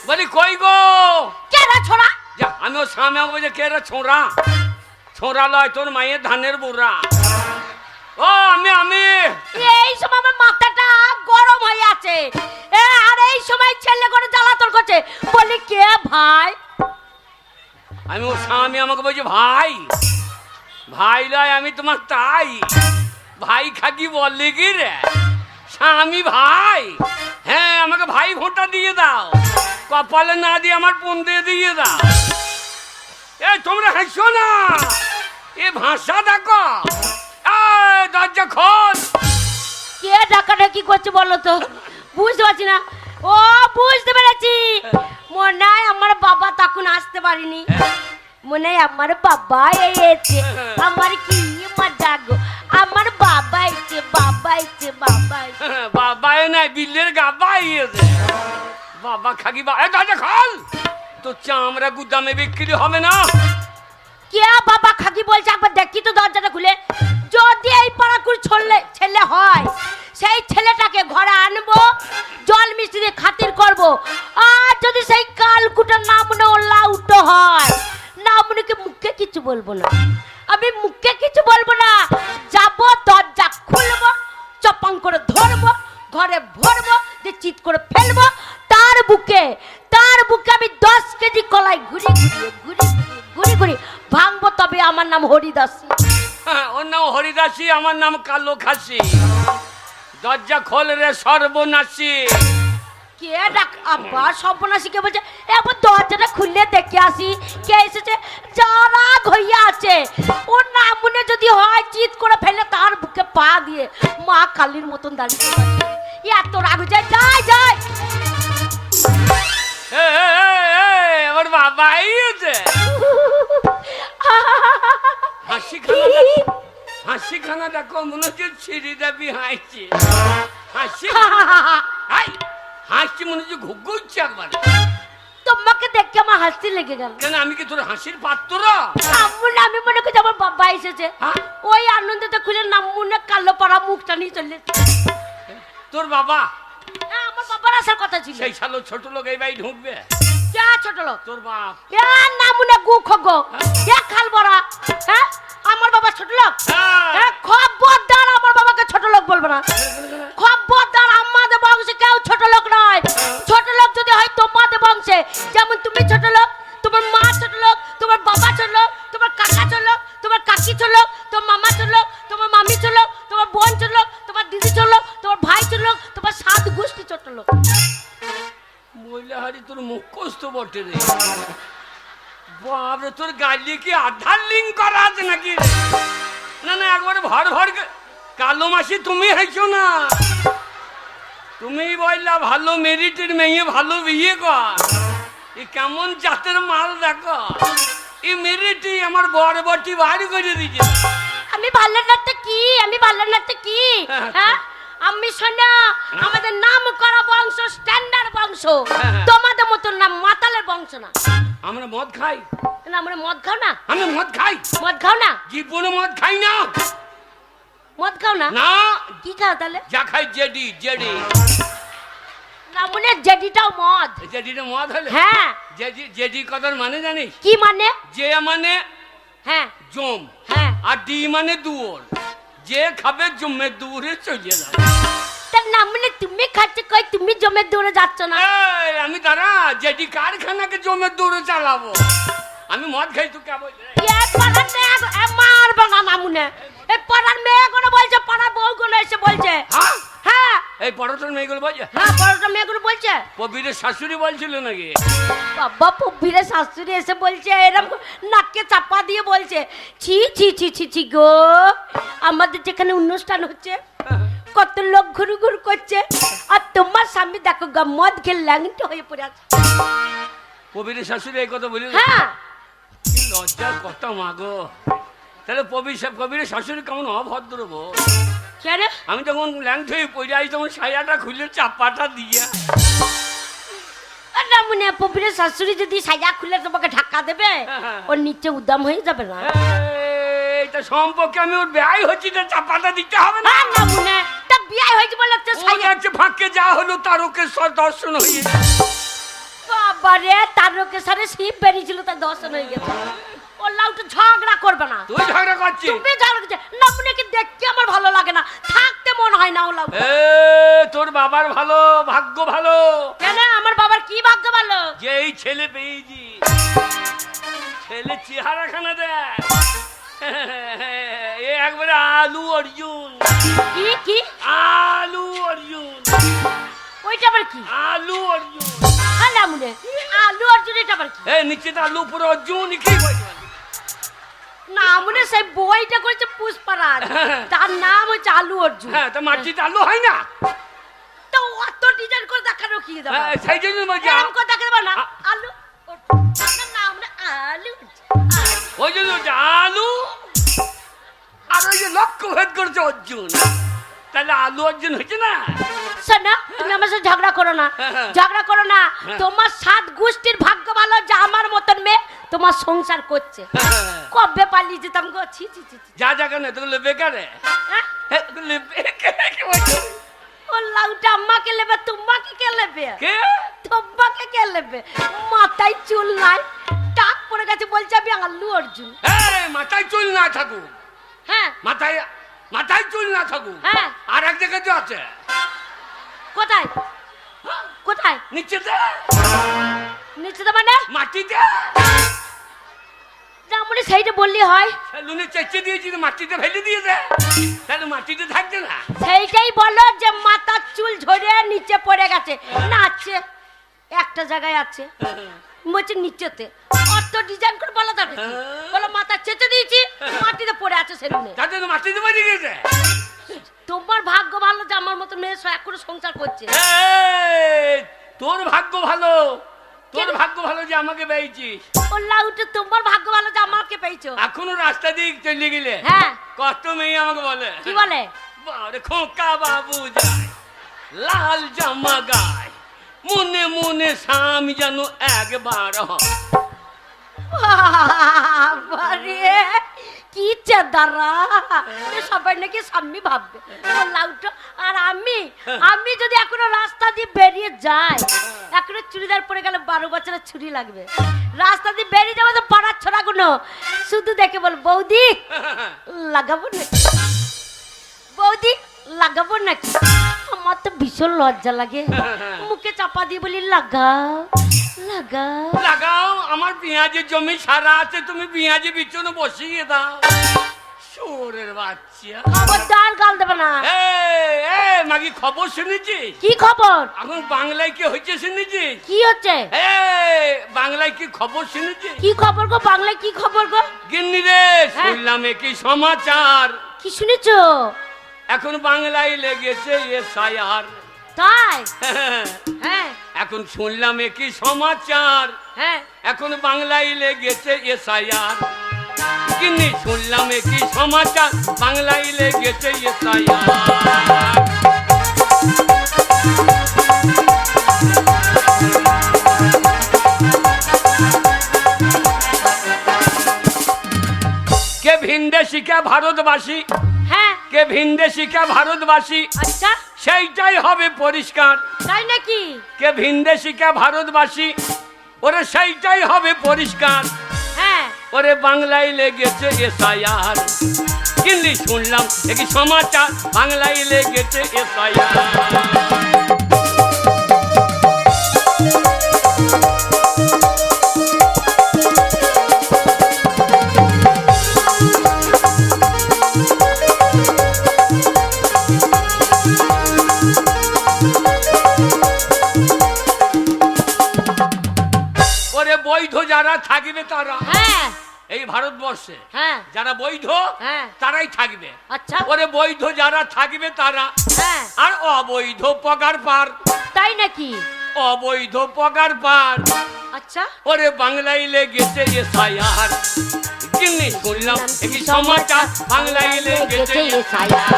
বলি কই গো কে রে ছোড়া? যা আমি ও সামনে বলছে কে রে ছোঁড়া ছোঁড়া লয় তোর মায়ের ধানের বুড়া ও আমি এই সময় আমার মাথাটা গরম হয়ে আছে আর এই সময় ছেলে করে জ্বালাতন করছে বলি কে ভাই? আমি ও স্বামী আমাকে বলছি ভাই ভাই লয় আমি তোমার তাই ভাই খাকি বললে কি রে স্বামী ভাই হ্যাঁ আমাকে ভাই ভোঁটা দিয়ে দাও কপালে না দিয়ে আমার পন্দে দিয়ে দাও এ তোমরা হাসছো না এ ভাষা দেখো দরজা খোল কে ডাকাডাকি করছে বলো তো? বুঝতে পারছি না। ও বুঝতে পেরেছি, মনে হয় আমার বাবা তখন আসতে পারিনি, মনে হয় আমার বাবা এসেছে। আমার কি মজা গো, আমার বাবা এসেছে, বাবা এসেছে, বাবা এসেছে। বাবা নাই বিল্লের গাবা এসে বাবা খাকি দরজা খোল তো চামড়া গুদামে বিক্রি হবে না। কে বাবা খাকি বলছে একবার দেখি তো দরজাটা খুলে। যদি এই পাড়াকুর ছেলে হয় সেই ছেলেটাকে ঘরে আনবো, জল মিষ্টি দিয়ে খাতির করবো। আর যদি সেই কালকুটার নামনে ওল্লা উল্টো হয়, নামনেকে মুখে কিছু বলবো না, আমি মুখে কিছু বলবো না। যাবো দরজা খুলবো, চপাং করে ধরবো, ঘরে ভরবো, দিয়ে চিৎ করে ফেলবো। তার বুকে আমি 10 কেজি কলাই ঘুরি ঘুরি ভাঙবো, তবে আমার নাম হরিদাসী। ওর নাম হরিদাসী, আমার নাম কালো খাসি। দরজা খোল রে সর্বনাশী। কে ডাক আবার সর্বনাশী কে বলছে? এবার দরজাটা খুললে দেখে আসি কে এসেছে। যারা ঘইয়া আছে ওর নামনে যদি হয় চিৎ করে ফেলে তার বুকে পা দিয়ে মা কালীর মতন দাঁড়িয়ে আছে। এত রাগ যায়, যাই আমার বাবা আইছে। হাসি খানা দেখো মনে হচ্ছে ছিঁড়ি দাবি হাসছে। হাসছি মনে হচ্ছে ঘুঘুচ্ছে একবার। তোমাকে দেখে আমার হাসি লেগে গেল। কেন আমি কি তোর হাসির পাত্র? আমি মনে করছি আমার বাবা এসেছে, ওই আনন্দতে খুলে নামুনে কালো পাড়া মুখটা নিয়ে চলে। তোর বাবা? আমার বাবার আসার কথা ছিল। সেই সালো ছোট লোক এই বাড়ি ঢুকবে? কে ছোট লোক? তোর বাপ। নামুনে গু খগো খাল বড়া। হ্যাঁ আমার বাবা ছোট লোক? খবরদার আমার বাবাকে ছোট লোক বলবে না। খবরদার, আমাদের বংশে কেউ ছোট লোক নয়। ছোট লোক যদি হয় তোমাদের বংশে, যেমন তুমি ছোট লোক, তোমার মা ছোট লোক, তোমার বাবা ছোট লোক, তোমার কাকা ছোট লোক, তোমার কাকি ছোট লোক, তোমার মামা ছোট লোক, তোমার মামি ছোট লোক, তোমার বোন ছোট লোক, তোমার দিদি ছোট লোক, তোমার ভাই ছোট লোক, তোমার 7 গোষ্ঠী ছোট লোক। মহিলা হারি তোর মুখ কষ্ট বটে রে বাবরে। তোর গালি কি আধার লিঙ্ক করা আছে নাকি? না একবারে ভর কালো মাসি তুমি হয়েছো না? তুমি বললা ভালো মেরিটের মেয়ে ভালো বিয়ে কর। এ কেমন জাতের মাল দেখো, এই মেরিটি আমার বরবটি বাড়ি করে দিয়েছে। আমি ভালো লাগতে কি হ্যাঁ আমি শোনা, আমাদের নাম করা বংশ স্ট্যান্ডার্ড বংশ, তোমাদের মতো নাম মাতালের বংশ না। আমরা মদ খাই না? আমরা মদ খাও না? আমি মদ খাই। মদ খাও না? জীবনে মদ খাই না। মদ খাও না? না। কি খাও তাহলে? যা খাই জেডি। না মনে জেডিটাও মদ। জেডিটা মদ হলে? হ্যাঁ। জেডি কথার মানে জানিস? কি মানে? যে মানে হ্যাঁ জম, হ্যাঁ, আর ডি মানে দুয়ার। যে খাবে জমে দূরে চলে যাবে। তার নাম মানে তুমি খাচ্ছ কই, তুমি জমে দূরে যাচ্ছ না? আমি তারা জেডি কারখানাকে জমে দূরে চালাবো। আমি মদ খাই, তুই কে বলছিস? মারবে না নামুনে। এই পাড়ার মেয়েগুলো বলছে, পাড়ার বউগুলো এসে বলছে। হ্যাঁ এই পড়াশোনার মেয়েগুলো বলছে? হ্যাঁ পড়াশোনার মেয়েগুলো বলছে। কবিরের শাশুড়ি বলছিল নাকি? বাবা কবিরের শাশুড়ি এসে বলছে, এরকম নাকে চাপা দিয়ে বলছে, ছি ছি ছি ছি ছি গো, আমাদের যেখানে অনুষ্ঠান হচ্ছে কত লোক ঘুরু ঘুরু করছে, আর তোমার স্বামী দেখো গা মদ খেয়ে ল্যাংটা হয়ে পড়ে আছে। কবিরের শাশুড়ি এই কথা বলি? হ্যাঁ। লজ্জার কথা মাগো। তাহলে কবিরের শাশুড়ি কেমন অভদ্র গো। কেন? আমি যখন ল্যাংট হয়ে পড়ে আছি তখন সায়াটা খুলে চাপাটা দিয়ে। না মনে কবিরের শাশুড়ি যদি সাজা খুলে তোমাকে ধাক্কা দেবে, ওর নিচে উদাম হয়ে যাবে না? এইটা সম্পর্কে আমি ওর ব্যয় হচ্ছি, চাপাটা দিতে হবে না? না মনে তা বিয়ে হয়েছে বলে ফাঁকে যা হলো তার ওকে দর্শন হয়ে। বাবা ওরে তারকেশ্বরে শিব বেরিয়েছিল, তার দর্শন হয়ে গেছে। ও লাউটা ঝগড়া করবে না। তুই ঝগড়া করছিস? তুমি ঝগড়া করছিস না, আপনাকে দেখতে আমার ভালো লাগে না, থাকতে মন হয় না। ও লাউ এ তোর বাবার ভালো ভাগ্য ভালো। কেন আমার বাবার কি ভাগ্য ভালো? যে এই ছেলে পেয়েছি, ছেলে চেহারা খানা দেয় এ একবারে আলু অর্জুন। কি কি আলু অর্জুন? ওইটা আবার কি? আলু অর্জুন। আলা মুনে আলু অর্জুন, এটা আবার কি? এ নিচে তো আলু উপরে অর্জুন, কি বলছিস? না মনে সেই বইটা করেছে পুষ্পারাজ, তার নাম হচ্ছে আলু অর্জুন। হ্যাঁ, তো মাটিতে আলু হয় না? তো অত ডিজাইন করে দেখানো কি দেবো? হ্যাঁ, সেই জন্য বলছি এরকম করে দেখাতে পারো না। আলু অর্জুন, তার নাম না আলু অর্জুন। ওই জন্য বলছি আলু, আর ওই যে লক্ষ্য ভেদ করছে অর্জুন, তাহলে আলু অর্জুন হয়েছে না? শোনো, তুমি আমার সাথে ঝগড়া করো না, ঝগড়া করো না। তোমার 7 গোষ্ঠীর ভাগ্য ভালো যে আমার মতন মেয়ে তোমার সংসার করছে। কবে পালিয়ে যেতাম গো, ছি ছি ছি ছি। যা যা কেন তোগুলো বেকারে? হ্যাঁ? কি বলছিস? ও লাউটা আমাকে নেবে, তোমাকে কে নেবে? কে? তোমাকে কে নেবে? মাথায় চুল নাই, টাক পড়ে গেছে, বলছে আমি আলু অর্জুন। এই, মাথায় চুল না থাকুক, হ্যাঁ মাথায় চুল না থাকুক, হ্যাঁ। আর এক জায়গায় তো আছে। কোথায় কোথায়? নিচেতে, নিচে মানে মাটিতে। না মানে সেইটা বললি হয়? সেলুনে চেঁচে দিয়েছি, মাটিতে ফেলে দিয়েছে, তাহলে মাটিতে থাকছে না। সেইটাই বলো যে মাথার চুল ঝরে নিচে পড়ে গেছে। না আছে, একটা জায়গায় আছে, বলছে নিচেতে। অত ডিজাইন করে বলো তবে বলো মাথা চেঁচে দিয়েছি, মাটিতে পড়ে আছে সেলুনে। তার জন্য মাটিতে পড়ে গেছে। তোমার ভাগ্য ভালো যে আমার মতো মেয়ে এখন সংসার করছে। এই, তোর ভাগ্য ভালো, তোর ভাগ্য ভালো যে আমাকে পেয়েছিস। ও লাউটা তোমার ভাগ্য ভালো যে আমাকে পেয়েছো। এখনো রাস্তা দিয়ে চলে গেলে হ্যাঁ, কত মেয়ে আমাকে বলে, কি বলে? বারে খোকা বাবু যায়, লাল জামা গায়, মনে মনে স্বামী যেন একবার হয়। বাবারে, কি চাদারা, সবাই নাকি স্বামী ভাববে। ও লাউটা আর আমি যদি এখনো রাস্তা দিয়ে বেরিয়ে যাই, এখনো চুড়িদার পরে গেলে 12 বছরের ছুরি লাগবে। রাস্তা দিয়ে বেরিয়ে যাবো তো পাড়ার ছোড়াগুলো শুধু দেখে বল বৌদি লাগাবো নাকি, বৌদি লাগাবো নাকি। আমার তো ভীষণ লজ্জা লাগে, মুখে চাপা দিয়ে বলি লাগাও লাগাও লাগাও, আমার পেঁয়াজের জমি সারা আছে, তুমি পেঁয়াজের পিছনে বসিয়ে দাও। শোরের বাচ্চা, আমার ডাল গাল দেবে না। মাগি খবর শুনেছিস? কি খবর? এখন বাংলায় কি হয়েছে শুনেছিস? কি হচ্ছে? বাংলায় কি খবর শুনেছিস? কি খবর গো? বাংলায় কি খবর গো? গিন্নি রে, শুনলাম কি সমাচার, কি শুনেছো? এখন বাংলায় লেগেছে এসআইআর। তাই? হ্যাঁ এখন শুনলাম কি সমাচার, হ্যাঁ। এখন বাংলায় লেগেছে এসআইআর। গিন্নি শুনলাম কি সমাচার, বাংলায় লেগেছে এসআইআর। কে ভিনদেশি কে ভারতবাসী, হ্যাঁ কে ভিনদেশি কে ভারতবাসী, আচ্ছা সেইটাই হবে পরিষ্কার। তাই নাকি? কে ভিনদেশি কে ভারতবাসী, ওরে সেইটাই হবে পরিষ্কার। হ্যাঁ ওরে বাংলায় লেগেছে এসআইআর। কিন্তু শুনলাম কি সমাচার, বাংলায় লেগেছে এসআইআর। বৈধ যারা থাকবে তারা, হ্যাঁ এই ভারতবর্ষে হ্যাঁ যারা বৈধ হ্যাঁ তারাই থাকবে। আচ্ছা ওরে বৈধ যারা থাকবে তারা, হ্যাঁ আর অবৈধ পগার পার। তাই নাকি? অবৈধ পগার পার। আচ্ছা ওরে বাংলায় লেগেছে এসআইআর। কিন্নি শুনলাম কি সমাচার, বাংলায় লেগেছে এসআইআর।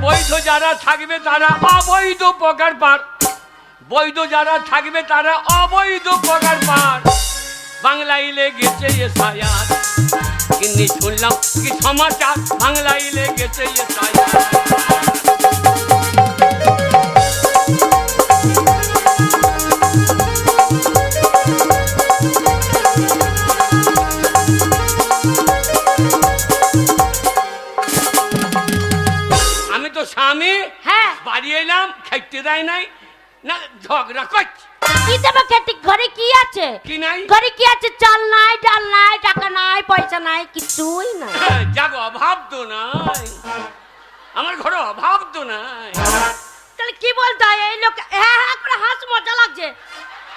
বৈধ যারা থাকবে তারা অবৈধ অবৈধ পগার পার, বৈধ যারা থাকবে তারা অবৈধ পগার পার। বাংলায় লেগেছে এসআইআর, কিন্তু শুনলাম কি সমাচার, বাংলায় লেগেছে এসআইআর। আমি তো স্বামী, হ্যাঁ বাড়ি এলাম, খাইতে দেয় নাই, না ঝগড়া করছি। কি দেবো খেতে? ঘরে কি আছে? কি নাই? ঘরে কি আছে? চাল নাই, ডাল নাই, টাকা নাই, পয়সা নাই, কিছুই নাই। যাগো, অভাব তো নাই, আমার ঘরে অভাব তো নাই। তাহলে কি বলতে হয় এই লোক? হ্যাঁ হ্যাঁ করে হাস, মজা লাগছে।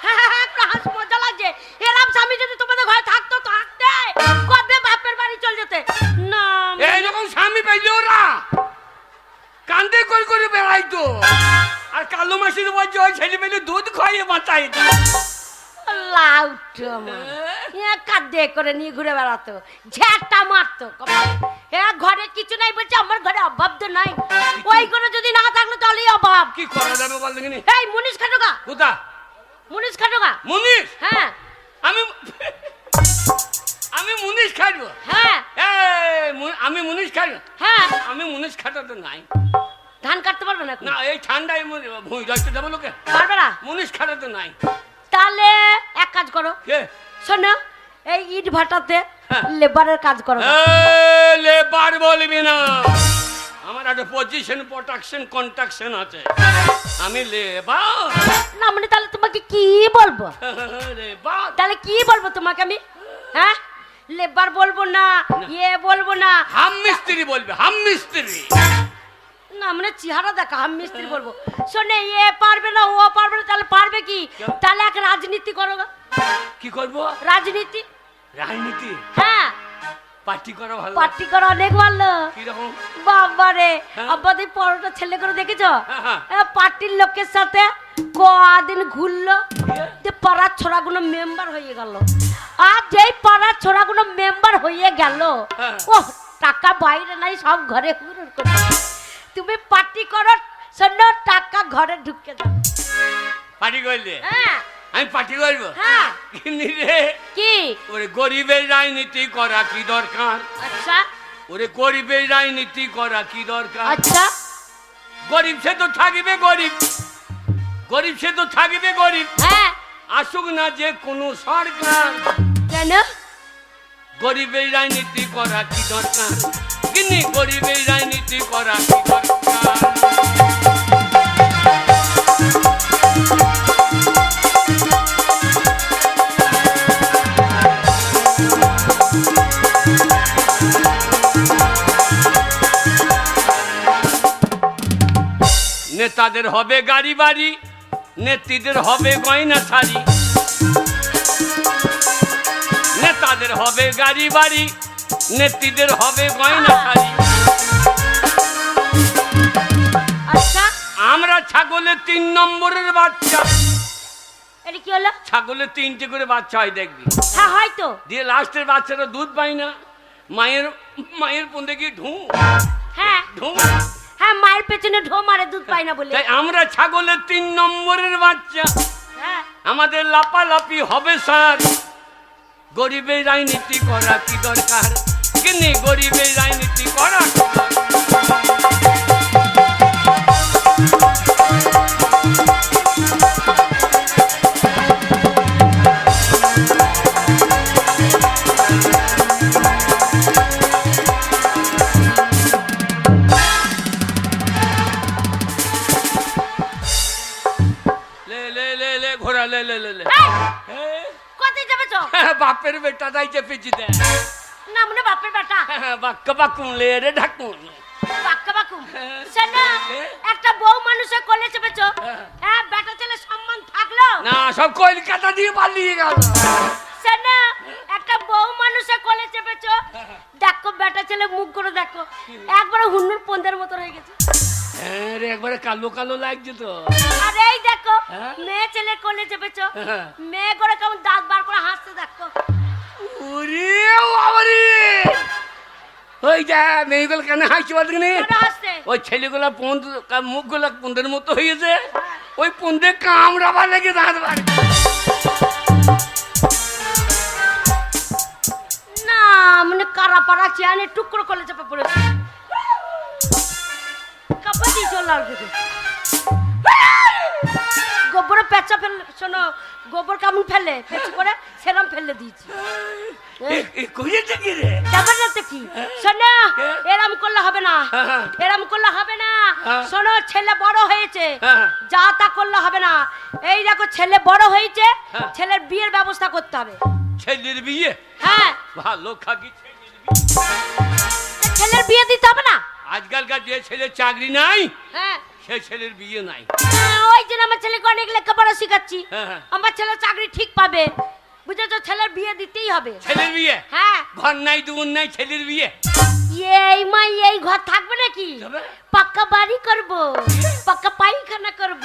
হ্যাঁ হ্যাঁ হ্যাঁ করে হাস, মজা লাগছে। এরম স্বামী যদি তোমাদের ঘরে থাকতো, থাকতে কবে বাপের বাড়ি চল যেতে না। এইরকম স্বামী পাইলে ওরা কান্দে করে বেড়াইতো, আর কালো মাসির বলছে ওই ছেলে মেলে দুধ খাইয়ে বাঁচাই। লাউটো আমার কাঁদে করে নিয়ে ঘুরে বেড়াতো, ঝ্যাঁটা মারতো। হ্যাঁ ঘরে কিছু নাই বলছে, আমার ঘরে অভাব তো নাই। ওই কোনো যদি না থাকলো তাহলেই অভাব। কি করা যাবে বল দেখিনি? এই মুনিশ খাটোগা, কোথা মুনিশ খাটোগা। মুনিশ? হ্যাঁ আমি মুনিশ খাইবো? হ্যাঁ আমি মুনিশ খাইবো? হ্যাঁ আমি মুনিশ খাটা তো নাই। ধান কাটতে পারবে না? না এই ঠান্ডায় ভুঁই রাখতে যাবো লোকে, পারবে না? মুনিশ খাটা তো নাই। তাহলে এক কাজ করো, কে? শোনো এই ইট ভাটাতে হ্যাঁ। লেবারের কাজ করো। লেবার বলবি না, আমার একটা পজিশন প্রোটেকশন কন্ট্রাকশন আছে, আমি লেবার। না মানে তাহলে তোমাকে কি বলবো? লেবার তাহলে কি বলবো তোমাকে আমি? হ্যাঁ লেবার বলবো না, ইয়ে বলবো না, হাম মিস্ত্রি বলবে, হাম মিস্ত্রি। না মানে চেহারা দেখা হাম মিস্ত্রি বলবো। শোনে এ পারবে না, ও পারবে না, তাহলে পারবে কি? তাহলে এক রাজনীতি করো গা। কি করবো? রাজনীতি। রাজনীতি? হ্যাঁ পার্টি করা ভালো। পার্টি করা অনেক ভালো। কিরকম? বাবারে হ্যাঁ। আব্বাদের পরোটা ছেলে করে দেখেছো? হ্যাঁ। পার্টির লোকের সাথে কদিন ঘুরলো, দিয়ে? যে পাড়ার ছোড়াগুলো মেম্বার হয়ে গেল। আর যেই পাড়ার ছোড়াগুলো মেম্বার হয়ে গেল, হ্যাঁ। ও টাকা বাইরে নাই, সব ঘরে হুড় করে। তুমি পার্টি করো, শোনো টাকা ঘরে ঢুকে দাও। পার্টি করলে? হ্যাঁ আমি পার্টি করবো? হ্যাঁ কিন্তু রে, কি? ওরে গরিবের রাজনীতি করা কি দরকার? আচ্ছা ওরে গরিবের রাজনীতি করা কি দরকার? আচ্ছা গরিব সে তো থাকবে গরিব, গরিব সে তো থাকবে গরিব, হ্যাঁ আসুক না যে কোনো সরকার। কেন? গরিবের রাজনীতি করা কি দরকার? কিন্তু গরিবের রাজনীতি করা কি দরকার? নেতাদের হবে গাড়ি বাড়ি, নেত্রীদের হবে গয়না শাড়ি। নেতাদের হবে গাড়ি বাড়ি, নেত্রীদের হবে গয়না শাড়ি। আচ্ছা আমরা ছাগলের 3 নম্বরের বাচ্চা। এটা কি হলো? ছাগলের 3টে করে বাচ্চা হয় দেখবি, হ্যাঁ হয়তো। দিয়ে লাস্টের বাচ্চাটা দুধ পায় না, মায়ের পুঁদে গিয়ে ঢু হ্যাঁ ঢু। হ্যাঁ মায়ের পেছনে ঢো মারে, দুধ পাই না বলে। তাই আমরা ছাগলের 3 নম্বরের বাচ্চা, হ্যাঁ আমাদের লাপালাপি হবে স্যার। গরিবের রাজনীতি করা কি দরকার? কিন্তু গরিবের রাজনীতি করা কি দরকার? ঘোড়া লে লে লে লে। কোথায় যাবে চো? বাপের বেটা তাই চেপেছি দে। না মানে বাপের বেটা। বাক্কা বাকুম লে রে ঢাকুন। বাক্কা বাকুম। শোনো, একটা বউ মানুষের কোলে চেপেছো, হ্যাঁ বেটা ছেলে সম্মান থাকলো না, সব কলকাতা দিয়ে পালিয়ে গেল। শোনো, একটা বউ মানুষের কোলে চেপেছো, দেখো বেটা ছেলে মুখ করে দেখো, একবারে হুন্নুর পন্দের মতো হয়ে গেছে। হ্যাঁ রে, একবারে কালো কালো লাগছে তো। আর এই দেখো মেয়ে ছেলে কোলে চেপেছো, মেয়ে করে কেমন দাঁত বার করে হাসতে দেখো। ওরে বাবারে, ওই যা মেয়েগুলো কেন হাসছে বলতে? কেন হাসছে? ওই ছেলেগুলা মুখগুলা পুন্দের মতো হয়েছে, ওই পুন্দে কামড়াবার লেগে দাঁত বাড়ি। না মানে কারা পাড়া চেয়ারে টুকরো করলে চাপে পড়েছে, কাপড় দিয়ে চল আর কিছু গোবরে পেঁচা ফেললে, শোনো গোবর কেমন ফেলে পেঁচি করে সেরম ফেলে দিয়েছি। ব্যাপার না তো কি, শোনো এরম করলে হবে না, এরম করলে হবে না। শোনো ছেলে বড় হয়েছে, যা তা করলে হবে না। এই দেখো ছেলে বড় হয়েছে, ছেলের বিয়ের ব্যবস্থা করতে হবে। ছেলের বিয়ে? হ্যাঁ ভালো খাকি ছেলের বিয়ে দিতে হবে না। আজকালকার যে ছেলের চাকরি নাই, হ্যাঁ সে ছেলের বিয়ে নাই। ওই জন্য আমার ছেলেকে অনেক লেখাপড়া শিখাচ্ছি, হ্যাঁ। আমার ছেলে চাকরি ঠিক পাবে, বুঝেছো? ছেলের বিয়ে দিতেই হবে। ছেলের বিয়ে? হ্যাঁ। ঘর নাই দুন নাই, ছেলের বিয়ে? এই মা এই ঘর থাকবে নাকি? পাক্কা বাড়ি করব, পাক্কা পায়খানা করব।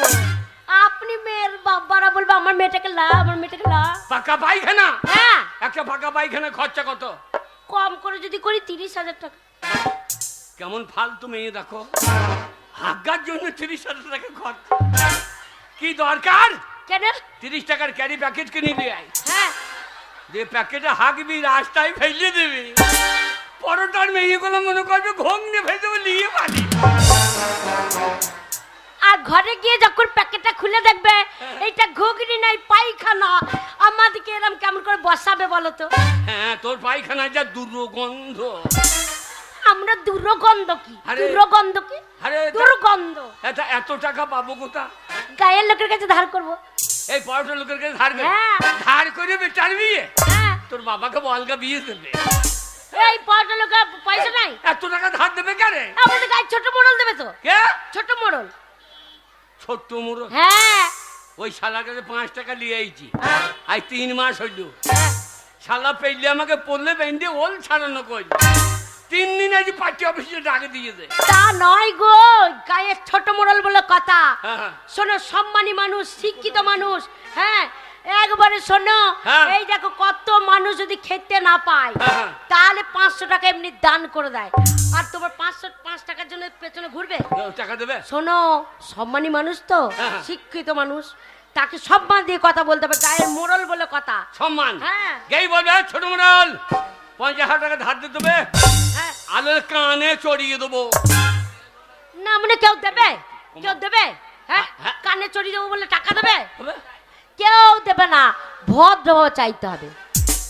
আপনি মেয়ের বাবারা বলবে আমার মেয়েটাকে লা, আমার মেয়েটাকে লা। পাকা পায়খানা? হ্যাঁ। একটা পাকা পায়খানা খরচা কত? কম করে যদি করি 30,000 টাকা। কেমন ফালতু মেয়ে দেখো, হাগার জন্য 30,000 টাকা খরচ। কি দরকার? কেন? 30 টাকার ক্যারি প্যাকেট কিনে নিয়ে আয়। হ্যাঁ। যে প্যাকেটে হাঁকবি রাস্তায় ফেলে দিবি, পরোটার মেয়েগুলো মনে করবে ঘুম নিয়ে ফেলে দেবো নিয়ে পারি। আর ঘরে গিয়ে যখন প্যাকেটটা খুলে দেখবে এইটা ঘুগনি নাই পায়খানা, আমাদেরকে এরকম কেমন করে বসাবে বলো তো? হ্যাঁ, তোর পায়খানা যা দুর্গন্ধ। আমরা দুর্গন্ধ কি? আরে, দুর্গন্ধ কি? আরে দুর্গন্ধ। এত টাকা পাবো কোথা? গায়ের লোকের কাছে ধার করব। এই পরোটা লোকের কাছে ধার করে? হ্যাঁ। ধার করে বেটার বিয়ে? হ্যাঁ। তোর বাবাকে বলগা বিয়ে দেবে। এই পরোটা লোকের পয়সা নাই, এত টাকা ধার দেবে কেন? আমাদের গায়ে ছোট মোড়ল দেবে তো। কে? ছোট মোড়ল। ছোট্ট মুড়ো? হ্যাঁ। ওই শালার কাছে 5 টাকা নিয়ে আইছি, আজ 3 মাস হইল। হ্যাঁ। শালা পেলে আমাকে পড়লে বেঁধে ওল ছাড়ানো করবে। 3 দিন আজ পার্টি অফিসে ডাকে দিয়েছে। তা নয় গো, গায়ে ছোট মোড়ল বলে কথা। হ্যাঁ। শোনো সম্মানী মানুষ, শিক্ষিত মানুষ, হ্যাঁ একবারে শোনো। হ্যাঁ। এই দেখো কত মানুষ যদি খেতে না পায় হ্যাঁ। তাহলে 500 টাকা এমনি দান করে দেয়, আর তোমার 5 টাকার জন্য পেছনে ঘুরবে? টাকা দেবে? শোনো সম্মানী মানুষ তো, হ্যাঁ। শিক্ষিত মানুষ, তাকে সম্মান দিয়ে কথা বলতে হবে, গায়ের মোড়ল বলে কথা। সম্মান? হ্যাঁ। গেই বলবে ছোট মোড়ল 50,000 টাকা ধার দিয়ে দেবে, হ্যাঁ। আলোর কানে চড়িয়ে দেবো। না মানে কেউ দেবে? কেউ দেবে? হ্যাঁ, হ্যাঁ। কানে চড়িয়ে দেবো বলে টাকা দেবে? হবে? কেউ দেবে না, ভদ্রভাবে চাইতে হবে,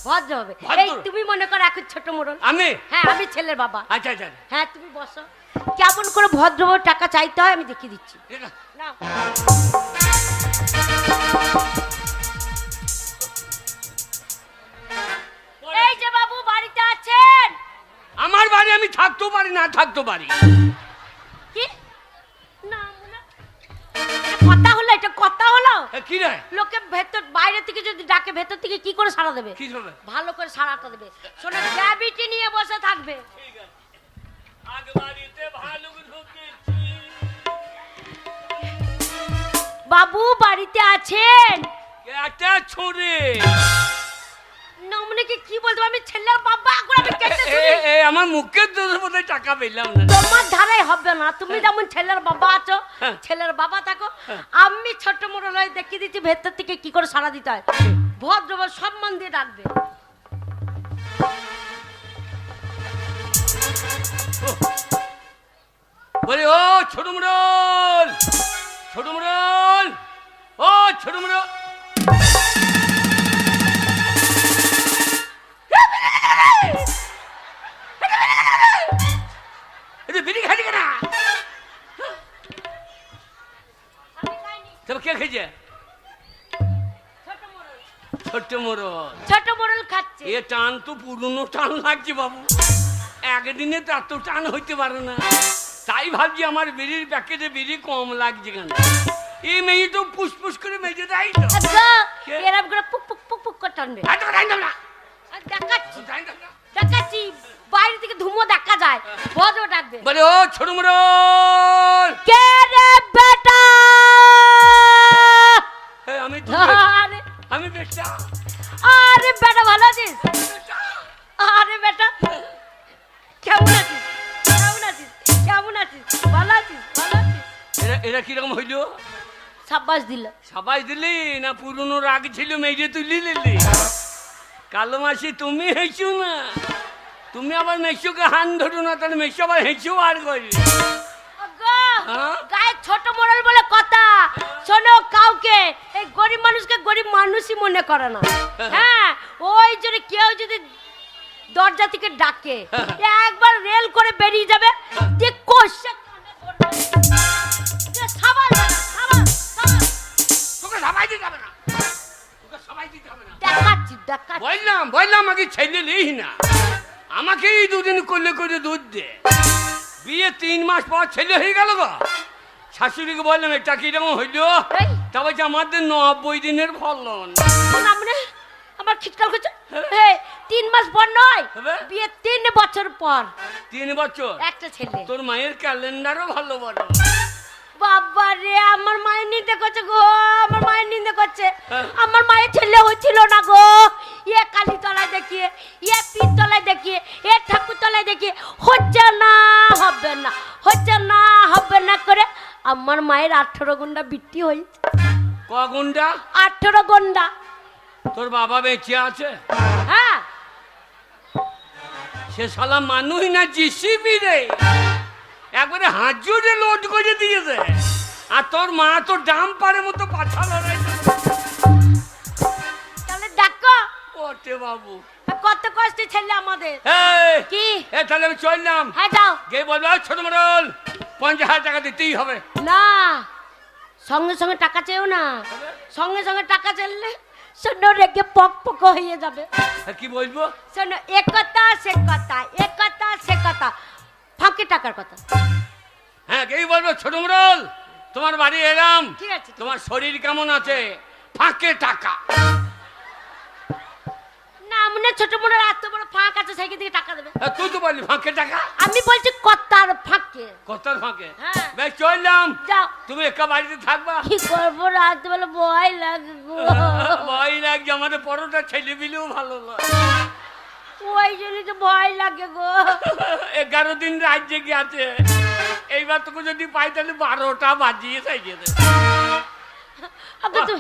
ভদ্রভাবে। ভদ্র? এই তুমি মনে করো এখন ছোট মোড়ল, আমি? হ্যাঁ আমি ছেলের বাবা, আচ্ছা আচ্ছা, হ্যাঁ তুমি বসো, কেমন করে ভদ্রভাবে টাকা চাইতে হয় আমি দেখিয়ে দিচ্ছি। ঠিক আছে। নাও। এই যে বাবু বাড়িতে আছেন? আমার বাড়ি আমি থাকতেও পারি না থাকতেও পারি। কি না মনে কথা হলো, এটা কথা হলো? কি রে? লোকে ভেতর বাইরে থেকে যদি ডাকে ভেতর থেকে কি করে সাড়া দেবে? কি হবে? ভালো করে সাড়াটা দেবে। শোনো গ্র্যাভিটি নিয়ে বসে থাকবে। ঠিক আছে। আগে বাড়িতে ভালো ঢুকেছি। বাবু বাড়িতে আছেন? একটা ছুরি। নমনে কি বলতো? আমি ছেলের বাবা, এখন আমি কেটে শুনি। আমার মুখের দোষের মধ্যে টাকা পেলাম না। তোমার ধারাই হবে না, তুমি যেমন ছেলের বাবা আছো, হ্যাঁ। ছেলের বাবা থাকো। আমি ছোট মোড়ল হয়ে দেখিয়ে দিচ্ছি ভেতর থেকে কি করে সাড়া দিতে হয়। ভদ্রভাবে সম্মান দিয়ে ডাকবে। বলে ও ছোট মোড়ল, ছোট মোড়ল, ও ছোট মোড়ল। বিড়ি খাইছে কেনা? তবে কে খেয়েছে? ছোট মোড়ল। ছোট মোড়ল খাচ্ছে। এ টান তো পুরনো টান লাগছে বাবু, একদিনে তো এত টান হইতে পারে না। তাই ভাবছি আমার বিড়ির প্যাকেটে বিড়ি কম লাগছে কেন। এই মেয়ে তো পুষ্পুস করে মেজে দেয় তো। এরকম করে পুক পুক পুক পুক করে টানবে। দেখাচ্ছি দেখাচ্ছি, বাইরে থেকে ধুমো দেখা যায়, ভদ্র ডাকবে। বলে ও ছোট মোড়ল। কে রে বেটা? আমি আমি বেটা। আরে বেটা ভালো আছিস? আরে বেটা কেমন আছিস? কেমন আছিস? কেমন আছিস? সাব্বাস দিল। সবাই দিলি না পুরনো রাগ ছিল মেজে তুলি নিলি? কালো মাসি তুমি হেঁচু না, তুমি আবার মেসুকে হান ধরু না, তাহলে মেসু আবার হেঁচু আর করি। ওগো, হ্যাঁ? গায়ে ছোট মোড়ল বলে কথা। শোনো, কাউকে এই গরিব মানুষকে গরিব মানুষই মনে করে না। হ্যাঁ, ওই জন্য কেউ যদি দরজা থেকে ডাকে একবার রেল করে বেরিয়ে যাবে, যে কোষে কানে ধরবে। যে সাবাল বাজা, সাবাল, সাবাল। তোকে সবাই দিতে হবে না, তোকে সবাই দিতে হবে না। দেখাচ্ছি, দেখাচ্ছি। বললাম আগে ছেলে লিহি না, আমাকেই দুদিন করলে করে দুধ দে। বিয়ে 3 মাস পর ছেলে হয়ে গেল গো। শাশুড়িকে বললাম এটা কিরকম হইল, এই, তা বলছে আমাদের 90 দিনের ফলন। না মানে আমার খিটকাল করছে। এই 3 মাস পর নয়, হবে? বিয়ে 3 বছর পর 3 বছর? একটা ছেলে। তোর মায়ের ক্যালেন্ডারও ভালো বড়। বাবা রে, আমার মায়ের নিন্দে করছে গো, আমার মায়ের নিন্দে করছে। হ্যাঁ। আমার মায়ের ছেলে হচ্ছিল না গো। এ কালী তলায় দেখিয়ে, এ পীর তলায় দেখিয়ে, এ ঠাকুর তলায় দেখিয়ে হচ্ছে না, হবে না, হচ্ছে না, হবে না করে আমার মায়ের 18 গন্ডা বৃত্তি হয়েছে। ক গুন্ডা? 18 গন্ডা। তোর বাবা বেঁচে আছে? হ্যাঁ, সে শালা মানুষ না জিসিবি রে, একবারে হাজুরে লোড করে দিয়েছে। আর তোর মা তো ডাম্পারের মতো পাছা লড়াইছে। তাহলে দেখো ওটে বাবু, কত কষ্টে ছেলে আমাদের। এই কি? এ তাহলে আমি চললাম। হ্যাঁ, যাও। গে বলবে ছোট মডল 50,000 টাকা দিতেই হবে। না, সঙ্গে সঙ্গে টাকা চেয়েও না, সঙ্গে সঙ্গে টাকা চাইলে শোনো রেগে পক পক হয়ে যাবে। আর কি বলবো? শোনো, এক কথা সে কথা, এক কথা সে কথা, ফাঁকে টাকার কথা। হ্যাঁ, কে বলবো ছোট মডল তোমার বাড়ি এলাম, ঠিক আছে, তোমার শরীর কেমন আছে? ফাঁকে টাকা। না মনে ছোট মোড়ে এত বড় ফাঁক আছে, সেই দিকে টাকা দেবে। হ্যাঁ, তুই তো বললি ফাঁকে টাকা। আমি বলছি কথার ফাঁকে। কতার ফাঁকে? হ্যাঁ। বেশ চললাম। যাও। তুমি একা বাড়িতে থাকবা? কি করবো, রাত বেলা ভয় লাগে গো। ভয় লাগছে, আমাদের পরোটা ছেলে বিলেও ভালো নয়। ওই জন্যই তো ভয় লাগে গো। 11 দিন রাজ্যে গেছে, এইবার তোকে যদি পাই তাহলে 12টা বাজিয়ে চাইছে। আগে তো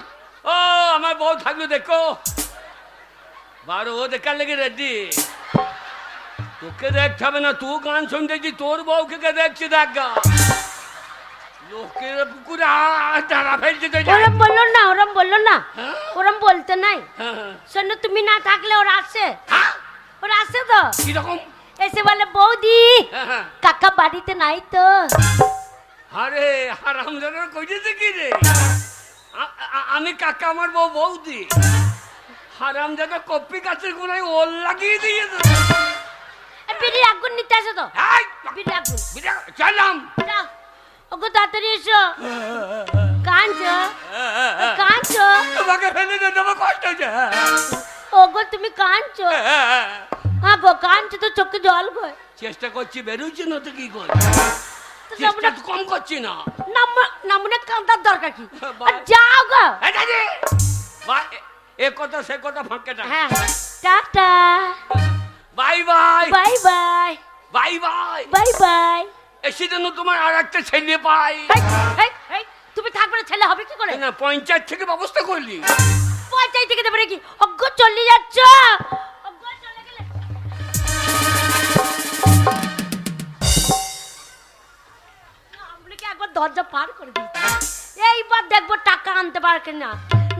ও আমার বউ থাকলো দেখো, 12 দেখার লেগে রেডি। তোকে দেখতে হবে না, তুই গান শুনতেছি, তোর বউকে কে দেখছি দেখ গা। লোকের পুকুরে দাঁড়া ফেলছে তো। ওরম বললো না, ওরম বললো না, হ্যাঁ? ওরম বলতে নাই। হ্যাঁ। শোনো, তুমি না থাকলে ওরা আসে, হ্যাঁ? ওরা আসে তো, কিরকম? এসে বলে বৌদি হ্যাঁ। কাকা বাড়িতে নাই তো। আরে হারামজাদা কইতেছে কি রে? আমি কাকা, আমার বউ বৌদি। হারামজাদা কপি গাছের গোড়ায় ওল লাগিয়ে দিয়েছে। বিড়ির আগুন নিতে আসো তো, এই, বিড়ির আগুন। চললাম। যাও, ওগো তাড়াতাড়ি এসো। কাঁদছো, কাঁদছো, তোমাকে ফেলে দে, তোমার কষ্ট হচ্ছে। ওগো তুমি কাঁদছো? হ্যাঁ গো, কাঁদছো তো, চোখে জল গো। চেষ্টা করছি, বেরোচ্ছে না তো কি কর? তো চেষ্টা তো কম করছি না। নামনে কাঁদার দরকার কি? বাহ। আর যাও গো। এই দাদি, এ কথা সে কথা ফাঁকে টাকা। হ্যাঁ, tata, bye bye bye bye, bye bye. Bye bye. এসে যেন তোমার আর একটা ছেলে পাই। এই, এই, এই, তুমি থাকবে না, ছেলে হবে কি করে? না পঞ্চায়েত থেকে ব্যবস্থা করলি? পঞ্চায়েত থেকে দেবে নাকি? অজ্ঞ চলে যাচ্ছ, অজ্ঞ চলে গেলে। আপনাকে একবার দরজা পার করে দিই, এইবার দেখবো টাকা আনতে পারে কিনা।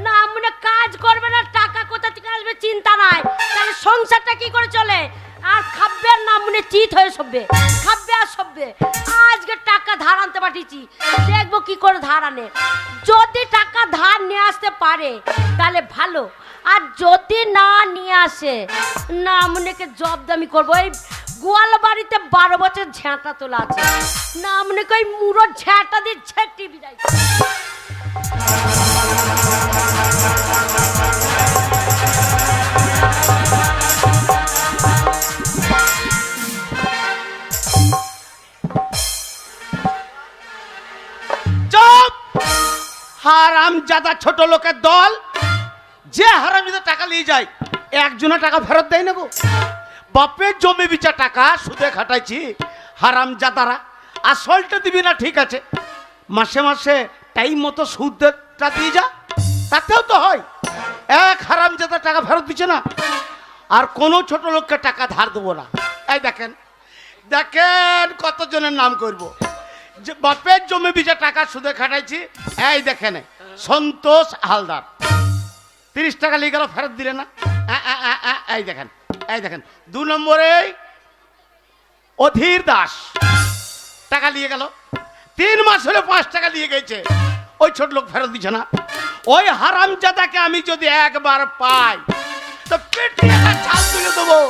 না মনে কাজ করবে না, টাকা কোথা থেকে আসবে চিন্তা নাই, তাহলে সংসারটা কি করে চলে? আর খাবে না মনে চিত হয়ে সববে, খাবে আর সববে। আজকে টাকা ধার আনতে পাঠিয়েছি, দেখবো কি করে ধার আনে। যদি টাকা ধার নিয়ে আসতে পারে তাহলে ভালো, আর যদি না নিয়ে আসে না মনেকে জবদামি করবো। এই গোয়াল বাড়িতে 12 বছর ঝ্যাঁটা তোলা আছে, না মনে কই মুড়ো ঝ্যাঁটা দিয়ে ঝেঁটি বিদায়। চুপ! হারামজাদা ছোট লোকের দল, যে হারামজাদা টাকা নিয়ে যায় একজনে টাকা ফেরত দেয় না গো। বাপের জমি বিচার টাকা সুদে খাটাইছি, হারামজাদারা আসলটা দিবি না ঠিক আছে, মাসে মাসে টাইম মতো সুদটা দিয়ে যা, তাতেও তো হয়। এক হারামজাদা টাকা ফেরত দিচ্ছে না, আর কোনো ছোট লোককে টাকা ধার দেবো না। এই দেখেন দেখেন কতজনের নাম করব, যে বাপের জমি বিচা টাকা সুদে খাটাইছি। এই দেখেন সন্তোষ হালদার 30 টাকা নিয়ে গেল, ফেরত দিলে না। এই দেখেন, এই দেখেন 2 নম্বরে অধীর দাস টাকা নিয়ে গেল, 3 মাস হলে 5 টাকা নিয়ে গেছে, ওই ছোট লোক ফেরত দিচ্ছে না। ওই হারামজাদাকে আমি যদি একবার পাই তো পেটে একটা চাল তুলে দেবো।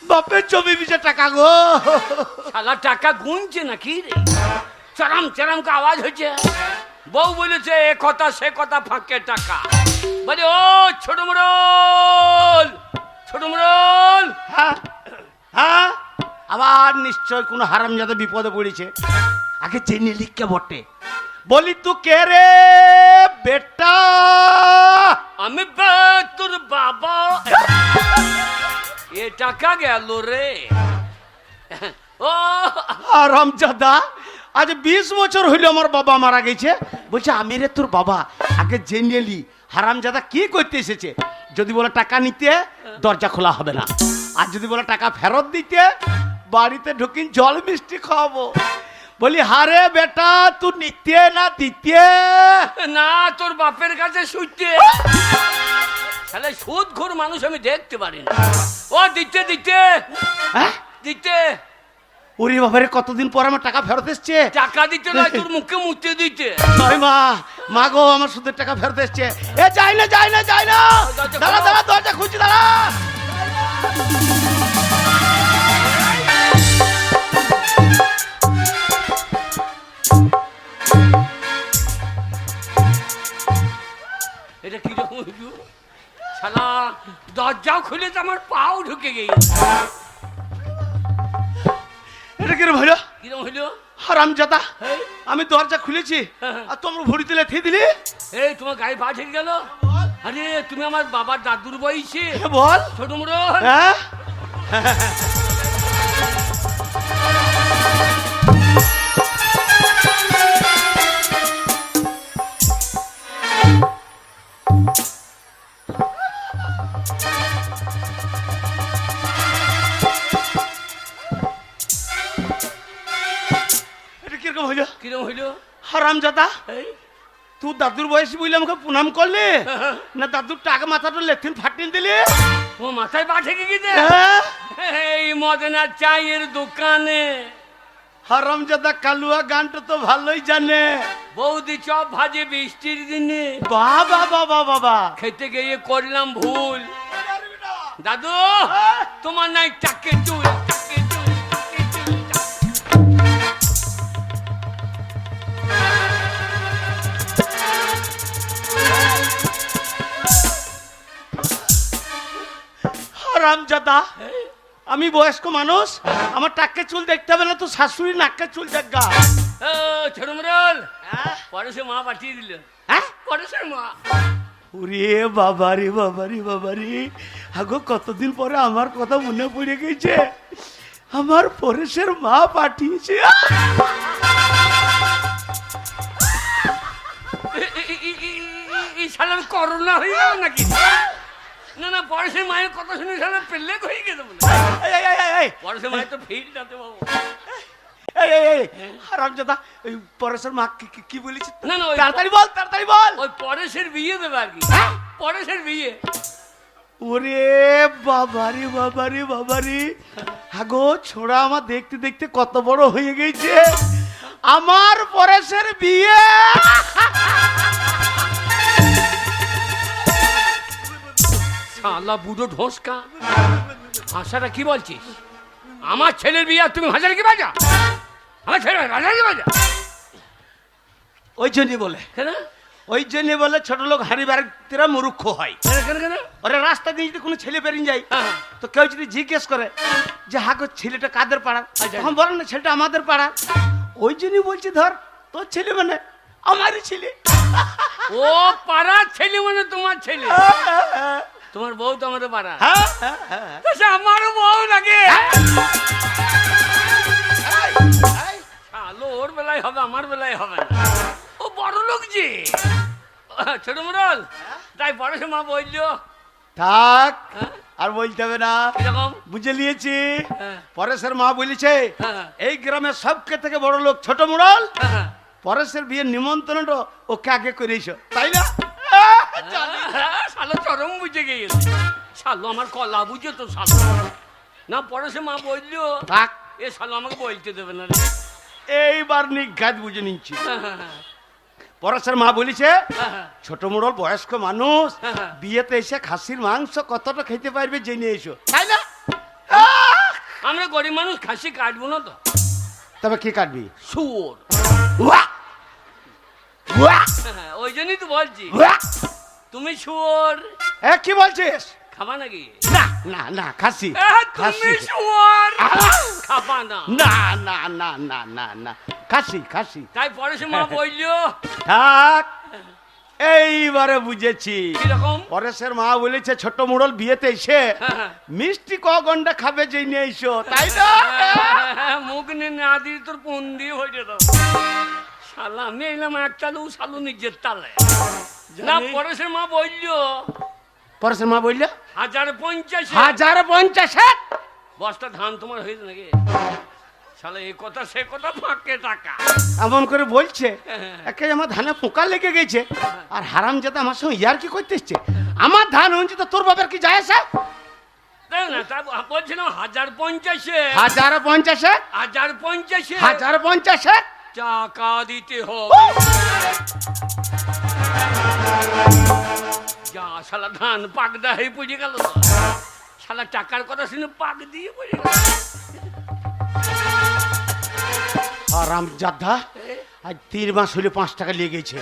বাপের জমি বিচা টাকা গো, শালা টাকা গুনছে নাকি রে? চরম চরম কা আওয়াজ হচ্ছে। বউ বলেছে এ কথা সে কথা, ফাঁকে টাকা বলে। ও ছোট মোড়ল, ছোট মোড়ল। হ্যাঁ হ্যাঁ, আবার নিশ্চয় কোনো হারামজাদা বিপদে পড়েছে। আগে জেনে লিখকে বটে, বলি তু কে রে বেটা? আমি তোর বাবা। এ টাকা গেল রে। ও হারামজাদা, আজ 20 বছর হইল আমার বাবা মারা গেছে, বলছে আমি রে তোর বাবা। আগে জেনে লি হারামজাদা কি করতে এসেছে। যদি বলে টাকা নিতে, দরজা খোলা হবে না। আর যদি বলে টাকা ফেরত দিতে, বাড়িতে ঢুকিন জল মিষ্টি খাওয়াবো। বলি হারে বেটা, তুই নিতে না দিতে? না, তোর বাপের কাছে শুইতে। তাহলে সুদ ঘোর মানুষ আমি দেখতে পারি না। ও দিতে দিতে হ্যাঁ দিতে। ওরে বাবারে, কতদিন পর আমার টাকা ফেরত এসছে। টাকা দিতে নয়, তোর মুখে মুতে দিতে। জয় মা, মা গো, আমার সুদের টাকা ফেরত এসছে। এ যাই না যাই না যাই না, দাঁড়া দাঁড়া, দরজা খুঁজছি, দাঁড়া। এটা কিরকম হইল? শালা দরজাও খুলে তো আমার পাও ঢুকে গেছে। এটা কিরকম হইলো? কিরকম হইল? হারামজাদা, এই, আমি দরজা খুলেছি আর তোমরা ভুড়ি দিলে থে দিলি। এই তোমার গায়ে পা ঠিক গেল। আরে তুমি আমার বাবার দাদুর বয়সে। এ বল। ছোট মোড়ল, হ্যাঁ এটা কিরকম হইলো? কিরকম হইল? হারামজাদা, এই তুই দাদুর বয়সী বলে আমাকে প্রণাম করলি না, দাদুর টাকা মাথাটা লেথিন ফাটিয়ে দিলি? তোমার মাথায় পা ঠেকে গেছে। হ্যাঁ? এই মদনা চায়ের দোকানে হারামজাদা কালুয়া গানটা তো ভালোই জানে। বৌদি চপ ভাজে বৃষ্টির দিনে, বাবা বাবা বাবা, খেতে গিয়ে করলাম ভুল। দাদু, তোমার নাই টাকে চুল, টাকে চুল, টাকে চুল, হারামজাদা, আমি বয়স্ক মানুষ, আমার টাকে চুল দেখতে হবে না, তো শাশুড়ি নাকের চুল দেখা। ও ছোট মোড়ল, পরেশে মা পাঠিয়ে দিল। হ্যাঁ? পরেশের মা। ওরে বাবারে বাবারে বাবারে, আগো কতদিন পরে আমার কথা মনে পড়ে গেছে। আমার পরেশের মা পাঠিয়েছে। এই শালার করোনা হয়ে গেল নাকি? না না, পরেশের মায়ের কথা শুনে শালা পেলে হয়ে গেছে বলে। এই, এই, এই, এই, পরেশের মায়ের তো ফিল যাতে বাবু। এই, এই, এই, হারামজাদা, ওই পরেশের মা কি বলেছে? না না, ওই তাড়াতাড়ি বল, তাড়াতাড়ি বল। ওই পরেশের বিয়ে দেবে আর কি। পরেশের বিয়ে। ওরে বাবারে বাবারে বাবারে, আগো ছোড়া আমার দেখতে দেখতে কত বড় হয়ে গেছে। আমার পরেশের বিয়ে। শালা বুড়ো ঢোসকা, ভাষাটা কি বলছিস? আমার ছেলের বিয়ে আর তুমি ভাষাটা কি বাজা? আমার ছেলে ভাষা কি বাজা? ওই জন্যই বলে, কেন ওই জন্যই বলে ছোট লোক হাড়ি বাড়িরা মূর্খ হয়। কেন কেন কেন? ওরা রাস্তা দিয়ে যদি কোনো ছেলে বেরিয়ে যায়, হ্যাঁ। তো কেউ যদি জিজ্ঞেস করে যে হাগো ছেলেটা কাদের পাড়ার, তখন বলেন না ছেলেটা আমাদের পাড়ার। ওই জন্যই বলছি, ধর তোর ছেলে মানে আমারই ছেলে। ও পাড়ার ছেলে মানে তোমার ছেলে? তোমার বউ তো আমাদের পাড়া। হ্যাঁ, হ্যাঁ, হ্যাঁ। তা আমারও বউ লাগে। শালো ওর বেলায় হবে, আমার বেলায় হবে না। ও বড় লোক যে ছোট মোড়ল তাই পরেশের মা বললো থাক হ্যাঁ? আর বলতে হবে না, কিরকম বুঝে নিয়েছি। হ্যাঁ। পরেশের মা বলেছে হ্যাঁ। এই গ্রামের সবকে থেকে বড় লোক ছোট মুড়ল, হ্যাঁ। পরেশের বিয়ের নিমন্ত্রণটা ওকে আগে করেছ, তাই না? শালো চরম বুঝে গিয়েছে, শালো আমার কলা বুঝে তো শালো না। পরেশের মা বললো থাক, এ শালো আমাকে বলতে দেবে না রে। এইবার নিঘাত বুঝে নিচ্ছি। পরেশের মা বলেছে ছোট মুড়ল বয়স্ক মানুষ, বিয়েতে এসে খাসির মাংস কতটা খেতে পারবে জেনে এসো, তাই না? আমরা গরিব মানুষ খাসি কাটবো না তো। তবে কি কাটবি? শুয়োর। উয়া! উয়া! ওই জন্যই তো বলছি উয়া! তুমি শুয়োর কি বলছিস? খাবা নাকি? না না না, খাসি তুমি খাসি। শুয়োর খাবা না? না না না না না না, খাসি খাসি। তাই পরেশের মা বললো থাক, এইবারে বুঝেছি। কিরকম? পরেশের মা বলেছে ছোট মুড়ল বিয়েতে এসে মিষ্টি ক গন্ডা খাবে জেনে এসো, তাই না? মুখ নিয়ে না দিয়ে তোর কোন দিয়ে হয়ে যেত শালা। আমি এলাম এক চালু শালু নিজের তালে না। পরেশের মা বললো পরেশের মা বললো 1050 1050 বস্তা ধান তোমার হয়েছে নাকি? শালা এ কথা সে কথা ফাঁকে টাকা। এমন করে বলছে একে আমার ধানে পোকা লেগে গেছে, আর হারাম যাতে আমার সঙ্গে ইয়ার কি করতে এসছে। আমার ধান হচ্ছে তো তোর বাবার কি যায় আসে? তাই না? তা বলছিলাম 1050 1050 1050 টাকা দিতে হবে। যা শালা ধান পাকদা হয়ে পড়ে গেল, শালা টাকার কথা শুনে পাক দিয়ে পড়ে গেল। হারামজাদা আজ 3 মাস হলে 5 টাকা লেগেছে,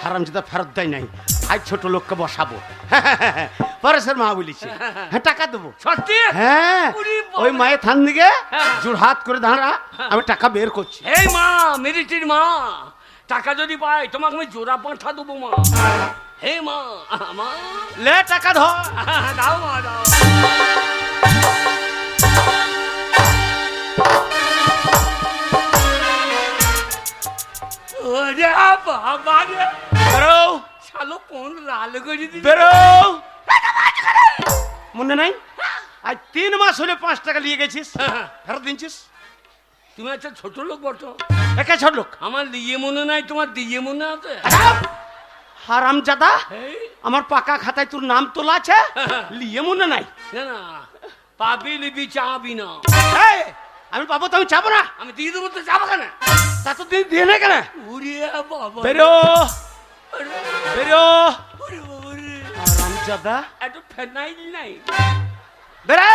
হারামজাদা ফেরত দেয় নাই। আজ ছোট লোককে বসাবো। পরেশের মা বলেছে হ্যাঁ টাকা দেবো। সত্যি? হ্যাঁ, ওরে বাবা। ওই মায়ের থান দিকে হ্যাঁ। জোড়হাত করে দাঁড়া, আমি টাকা বের করছি। এই মা, মেরিটির মা, টাকা যদি পাই তোমাকে আমি জোড়া পাঠা দেবো মা। হে মা, মা লে টাকা ধর। দাও মা দাও। ওরে বাবা রে, বেরো শালো কোন লাল করে দিবি। বেরো। মনে নাই আজ 3 মাস হলে 5 টাকা নিয়ে গেছিস, ফেরত দিনছিস। তুমি একটা ছোট লোক বটো, একে ছোট লোক। আমার দিয়ে মনে নাই, তোমার দিয়ে মনে আছে। হারামজাদা, এই, আমার পাকা খাতায় তোর নাম তোলা আছে, লিয়ে মনে নাই। না না, পাবি লিবি চাবি না। এই, আমি পাবো তো আমি চাবো না। আমি দিয়ে দেবো তো যাবো কেন? তা তো দিয়ে না কেন? ওরে বাবা, বেরো বেরো। ওরে বাবা রে, হারামজাদা এত ফেনাইল নাই। বেরে।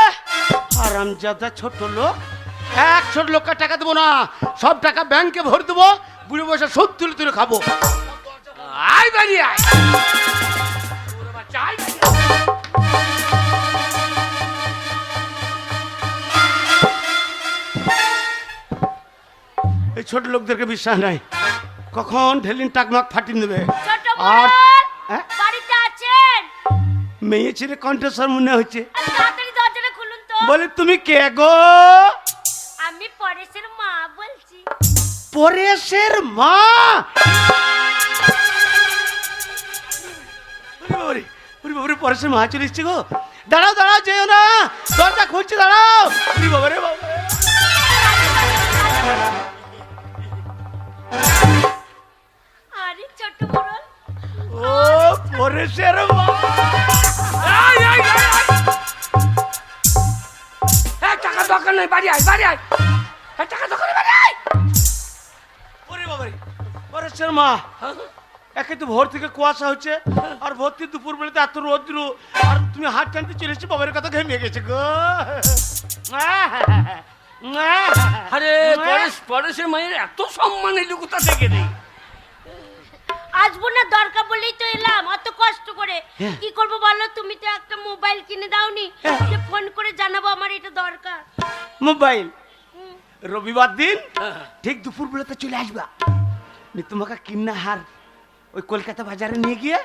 হারামজাদা ছোট লোক, এক ছোট লোককে টাকা দেবো না, সব টাকা ব্যাংকে ভরে দেবো, বুড়ো বসে সুদ তুলে তুলে খাবো। আয় বাড়ি আয়। ওরে বাচ্চা, আয় বাড়ি আয়। এই ছোট লোকদেরকে বিশ্বাস নাই, কখন ঢেলিন টাকমাক ফাটিয়ে দেবে। ছোট আর মোড়ল হ্যাঁ? বাড়িতে আছেন? মেয়ে ছেলে কণ্ঠস্বর মনে হচ্ছে। আর তাড়াতাড়ি দরজাটা খুলুন তো। বলে তুমি কে গো? আমি পরেশের মা বলছি। পরেশের মা? ওরে বাবারে, পরেশের মা চলে এসছে গো। দাঁড়াও দাঁড়াও, যেও না, দরজা খুলছি, দাঁড়াও। ওরে বাবারে বাবা। আরে ছোট মোড়ল, ও পরেশের মা। আয়, আয়, আয়, আয়। এই, টাকা দরকার নেই, বাড়ি আয়, বাড়ি আয়। এই, টাকা দরকার নেই, বাড়ি আয়। ওরে বাবারে, পরেশের মা। একে তো ভোর থেকে কুয়াশা হচ্ছে, আর ভোর থেকে দুপুর বেলাতে এত রোদ্র, আর তুমি হাত টানতে চলে এসছো, বাবার কথা ঘেমে গেছে গো। আরে পরেশের মায়ের এত সম্মান এলো কোথা থেকে রে? আসবো না দরকার বলেই তো এলাম অত কষ্ট করে। হ্যাঁ। কি করবো বলো, তুমি তো একটা মোবাইল কিনে দাওনি যে ফোন করে জানাবো আমার এটা দরকার। মোবাইল হুম। রবিবার দিন হ্যাঁ। ঠিক দুপুর বেলাতে চলে আসবা, তোমাকে কিনা হার ওই কলকাতা বাজারে নিয়ে গিয়ে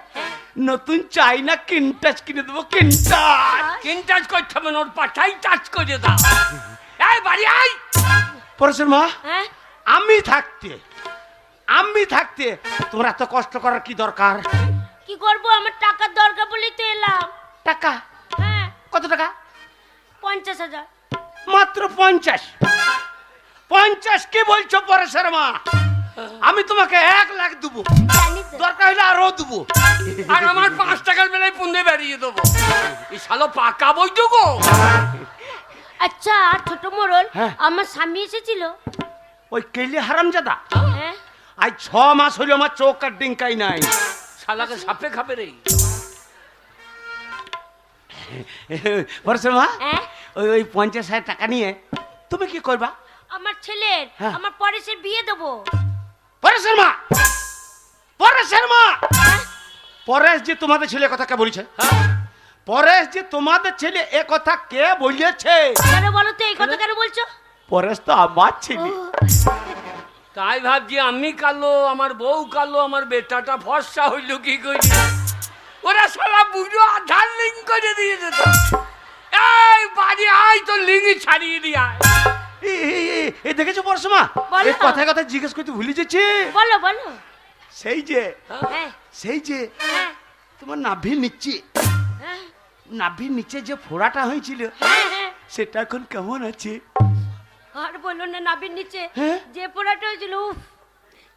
নতুন চাইনা কিনটাচ কিনে দেবো। কিনটাচ কিনটাচ করতে হবে না, ওর পাঠাই টাচ করে দাও। এই বাড়ি আয়। পরেশের মা, হ্যাঁ, আমি থাকতে আমি থাকতে তোমার এত কষ্ট করার কি দরকার? কি করব, আমার টাকার দরকার বলেই তো এলাম। টাকা? হ্যাঁ, কত টাকা? 50,000। মাত্র 50? 50 কি বলছো পরেশের মা? আমি তোমাকে 1 লাখ দেবো, জানি তো। দরকার হলে আরো দেবো। আর আমার 5 টাকার বেলায় পুন্দে বেরিয়ে দেবো। এই শালো পাকা বই তো গো। আচ্ছা ছোট মোড়ল, হ্যাঁ। আমার স্বামী এসেছিল। ওই কেলি হারামজাদা হ্যাঁ, আজ 6 মাস হইলো আমার চোখ আর ডিঙ্কাই নাই। শালাকে সাপে খাবে রে। পরেশের মা, হ্যাঁ? ওই 50,000 টাকা নিয়ে তুমি কি করবা? আমার ছেলের, হ্যাঁ। আমার পরেশের বিয়ে দেবো। পরেশের মা, পরেশের মা, পরেশ যে তোমাদের ছেলে কথা কে বলেছে? পরেশ যে তোমাদের ছেলে এ কথা কে বলেছে? কেন বলো তো, এই কথা কেন বলছো? পরেশ তো আমার ছেলে। তাই ভাবছি আমি কালো, আমার বউ কালো, আমার বেটাটা ফর্সা হইল কি করি। ওরা শালা বুড়ো আধার লিঙ্ক করে দিয়েছে তো। এই বাড়ি আয় তো লিঙ্ক ছাড়িয়ে দিয়ে আয়। এই দেখেছো পরেশ মা, বলো। এই কথায় কথায় জিজ্ঞেস করতে ভুলে যাচ্ছে। বলো বলো। সেই যে হ্যাঁ সেই যে হ্যাঁ তোমার নাভির নিচে, হ্যাঁ নাভির নিচে যে ফোড়াটা হয়েছিল হ্যাঁ, হ্যাঁ। সেটা এখন কেমন আছে? আর বলো না, নাভির নিচে হ্যাঁ? যে পোড়াটা হয়েছিল, উফ,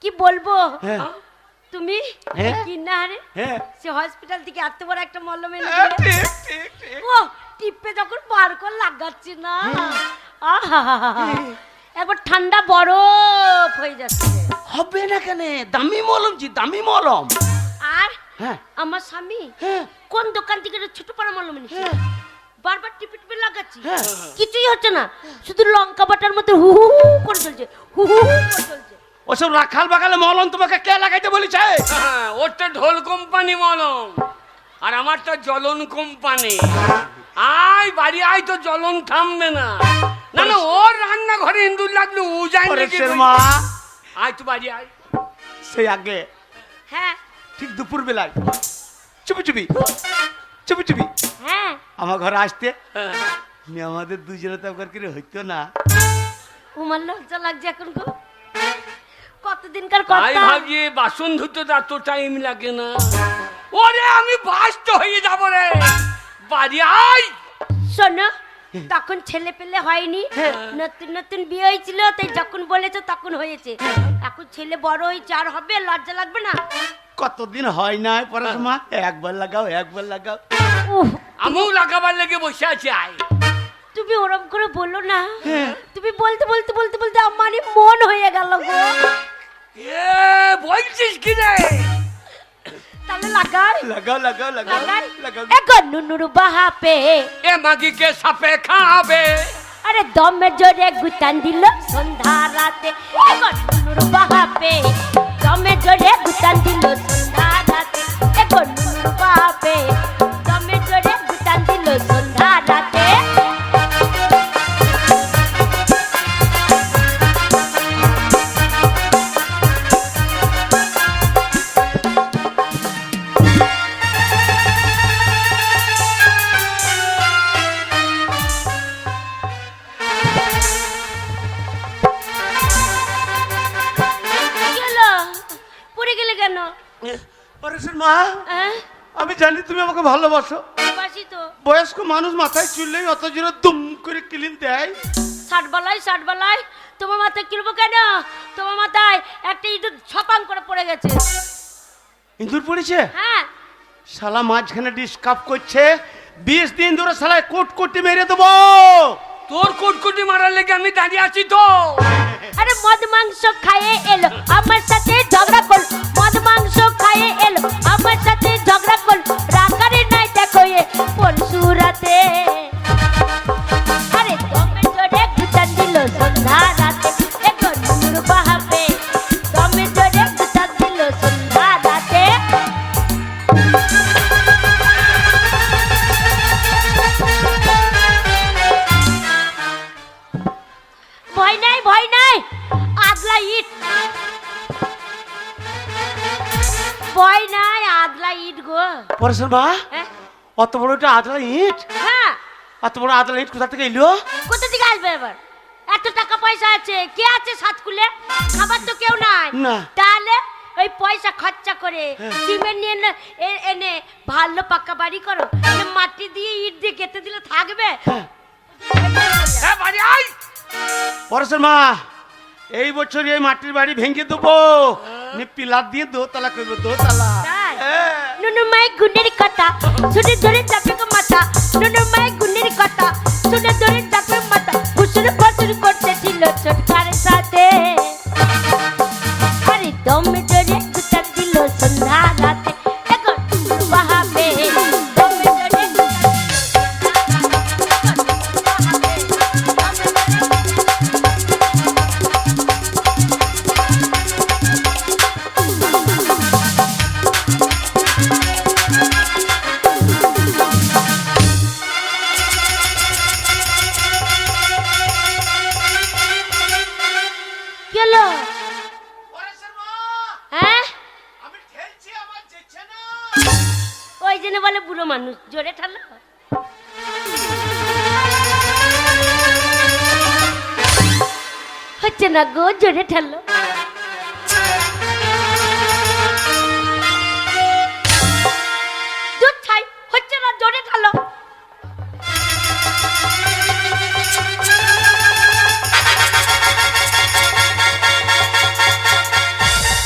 কি বলবো। হ্যাঁ। তুমি হ্যাঁ। কি না রে, হ্যাঁ, সে হসপিটাল থেকে এত বড় একটা মলম এনে হ্যাঁ, দিলে। ঠিক ঠিক ঠিক। ও টিপে যখন বার করে লাগাচ্ছি না, আহা, একবার ঠান্ডা বরফ হয়ে যাচ্ছে। হবে না কেন? দামি মলম জি, দামি মলম। আর হ্যাঁ আমার স্বামী হ্যাঁ কোন দোকান থেকে একটা ছোট পাড়া মলম এনেছে, হ্যাঁ। বারবার টিপে টিপে লাগাচ্ছি, হ্যাঁ। কিছুই হচ্ছে না, শুধু লঙ্কা বাটার মতো হু হু করে চলছে, হু হু করে চলছে। ওসব রাখাল বাগালে মলম তোমাকে কে লাগাইতে বলেছে? হ্যাঁ, ওরটা ঢোল কোম্পানি মলম, আর আমারটা জ্বলন কোম্পানি। আয় বাড়ি আয়, তো জ্বলন থামবে না। না না, ওর রান্নাঘরে ইন্দুর লাগলো ও যায় নাকি। পরেশের মা, আয় তো বাড়ি আয়। সেই আগে হ্যাঁ ঠিক দুপুর বেলায় চুপি চুপি চুপি চুপি হ্যাঁ, আমার ঘরে আসতে, হ্যাঁ। আমাদের দুজনে তো একবার করে হইতো না? তোমার লজ্জা লাগছে এখন গো, কতদিনকার তাই কথা। ভাবছি বাসন ধুতে তো এত টাইম লাগে না। ওরে আমি বাস্ত হয়ে যাবো রে, বাড়ি আয়। শোনো, তখন ছেলে পেলে হয়নি, নতুন নতুন বিয়ে হয়েছিল, তাই যখন বলেছো তখন হয়েছে। এখন ছেলে বড় হয়েছে, আর হবে, লজ্জা লাগবে না? কতদিন হয় না পরেশ মা, একবার লাগাও একবার লাগাও। উফ, আমিও লাগাবার লেগে বসে আছি। আয়। তুমি ওরম করে বলো না, তুমি বলতে বলতে বলতে বলতে আমারই মন হয়ে গেল গো। এ বলছিস কি রে? তাহলে লাগাই লাগাও লাগাও লাগাও লাগাই লাগাও। এগো নুনুর বাহাপে, এ মাগিকে সাপে খাবে। আরে দমে জোরে গুতান দিল সন্ধ্যা রাতে, এগো নুনুর বাহাপে, দমে জোরে গুতান দিল সন্ধ্যা রাতে, এগো নুনুর বাহাপে, দমে জোরে গুতান দিল সন্ধ্যা রাতে। কি হলো? পড়ে গেলে কেন? পরেশের মা, হ্যাঁ, আমি জানি তুমি আমাকে ভালোবাসো। বাসি তো। বয়স্ক মানুষ মাথায় চুললেই অত জোরে দুম করে ক্লিন দেয়। ষাট বালাই, তোমার মাথায় কিনবো কেন? তোমার মাথায় একটা ইঁদুর ছপাং করে পড়ে গেছে। ইঁদুর পড়েছে? হ্যাঁ, শালা মাঝখানে ডিস্কাপ করছে, 20 দিন ধরে শালায় কোটকুটি মেরে দেবো। তোর কুটকুটি মারার লেগে আমি দাঁড়িয়ে আছি তো। আরে মদ মাংস খাইয়ে এলো আমার সাথে ঝগড়া করল, মদ মাংস খাইয়ে এলো আমার সাথে ঝগড়া করল, রাগারে নাই দেখো এ পরশু রাতে। আরে দমে জোরে গুতান দিল সন্ধ্যা রাতে, এগো নুনুর বাহাপে, দমে জোরে গুতান দিল সন্ধ্যা রাতে। ভয় নাই ভয় নাই, আদলা ইট, ভয় নাই আদলা ইট গো। পরেশের মা, হ্যাঁ অত বড় একটা আদলা ইট, হ্যাঁ, অত বড় আদলা ইট কোথা থেকে এলো? কোথা থেকে আসবে এবার? এত টাকা পয়সা আছে, কে আছে সাতকুলে? খাবার তো কেউ নাই। না। তাহলে ওই পয়সা খরচা করে হ্যাঁ। সিমেন্ট নিয়ে এনে ভালো পাকা বাড়ি করো, মাটি দিয়ে ইট দিয়ে গেঁথে দিলে থাকবে? হ্যাঁ। হ্যাঁ বাড়ি আই। পরেশের মা, এই বছর এই মাটির বাড়ি ভেঙে দেবো, পিলার দিয়ে দোতলা করবো, দোতলা। তাই? হ্যাঁ। নুনু মাই গুনের কথা শুনে ধরে চাপে মাথা, নুনু মাই গুনের কথা শুনে ধরে চাপে মাথা, ফুসুর ফুসুর করতেছিল ছোটকার সাথে। আরে দমে ধরে গুটা দিল সন্ধ্যা রাতে, এখন বাহাবে দমে ধরে গেলো। পরেশের মা, হ্যাঁ, আমি ঠেলছি, আমার যেছে না। ওই জন্য বলে বুড়ো মানুষ, জোরে ঠালো। হচ্ছে না গো, জোরে ঠালো। দুধ ছাই, হচ্ছে না, জোরে ঠালো।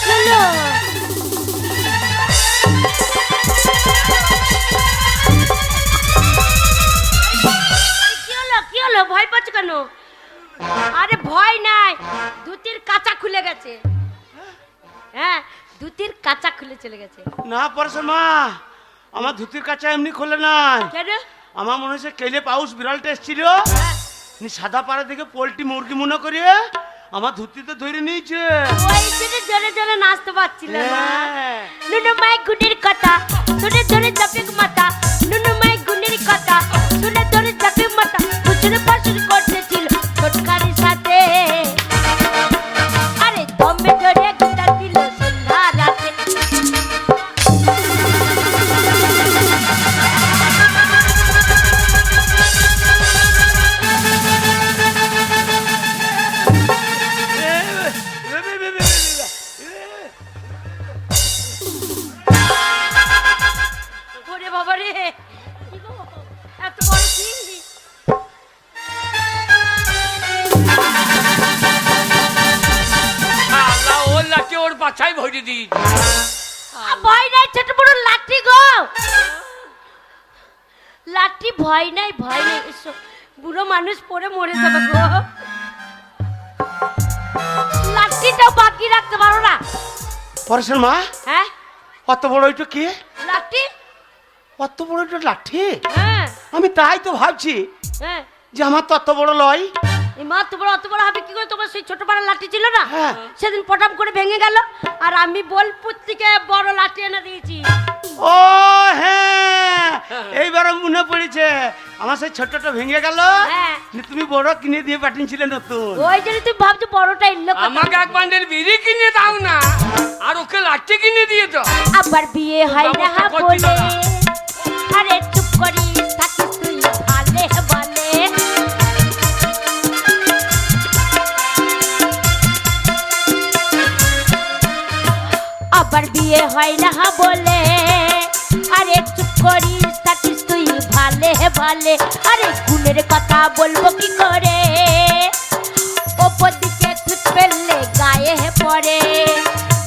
ঠালো। কি হলো ভয় পাচ্ছ কেন? আরে ভয় নাই, ধুতির কাঁচা খুলে গেছে। হ্যাঁ, ধুতির কাঁচা খুলে চলে গেছে। না পরেশের মা, আমার ধুতির কাছে এমনি খোলে নাই। কেন? আমার মনে হচ্ছে কেলে পাউস বিড়ালটা এসেছিল, সাদা পাড়া থেকে পোল্ট্রি মুরগি মনে করিয়ে আমার ধুতিতে ধরে নিয়েছে। ওই জন্য জোরে জোরে নাচতে পারছিল না। হ্যাঁ। নুনু মাই গুনের কথা শুনে ধরে চাপে মাথা, নুনু মাই গুনের কথা শুনে ধরে চাপে মাথা, ফুসুর ফুসুর করতেছিল ছোটকার সাথে। আরে দমে ধরে গুটা দিল সন্ধ্যা রাতে। ওরে বাবা রে, কি গো, এত বড় কি? আল্লাহ, ওর লাঠি ওর পাছাই ভরে দিই। ভয় নাই, ছোট বড় লাঠি গো, লাঠি। ভয় নাই, ভয় নাই, এসো। বুড়ো মানুষ পড়ে মরে যাবে গো। লাঠিটাও বাকি রাখতে পারো না? পরেশের মা, হ্যাঁ, অত বড় ওইটা কি? লাঠি। অত বড় ওইটা লাঠি? হ্যাঁ, আমি তাই তো ভাবছি হ্যাঁ। যে আমার তো অত বড় লয়। এই মা তোমার অত বড় হবে কি করে? তোমার সেই ছোট বড় লাঠি ছিল না, হ্যাঁ। সেদিন পটাম করে ভেঙে গেল, আর আমি বোলপুর থেকে বড় লাঠি এনে দিয়েছি। ও হ্যাঁ, এইবার মনে পড়েছে, আমার সেই ছোটটা ভেঙে গেল, হ্যাঁ। তুমি বড় কিনে দিয়ে পাঠিয়েছিলে নতুন। ওই জন্য তুমি ভাবছো বড়টা এলো কোথা? আমাকে এক বান্ডেল বিড়ি কিনে দাও না, আর ওকে লাঠি কিনে দিয়ে তো। আবার বিয়ে হয় না ব্যবস্থা করছিল বলে, না। আরে চুপ করি থাকিস তুই ভালে বলে। আবার বিয়ে হয় না বলে, আরে চুপ করিস থাকিস তুই ভালে ভালে। আরে গুণের কথা বলবো কি করে, ওপর দিকে থুত ফেললে গায়ে পড়ে।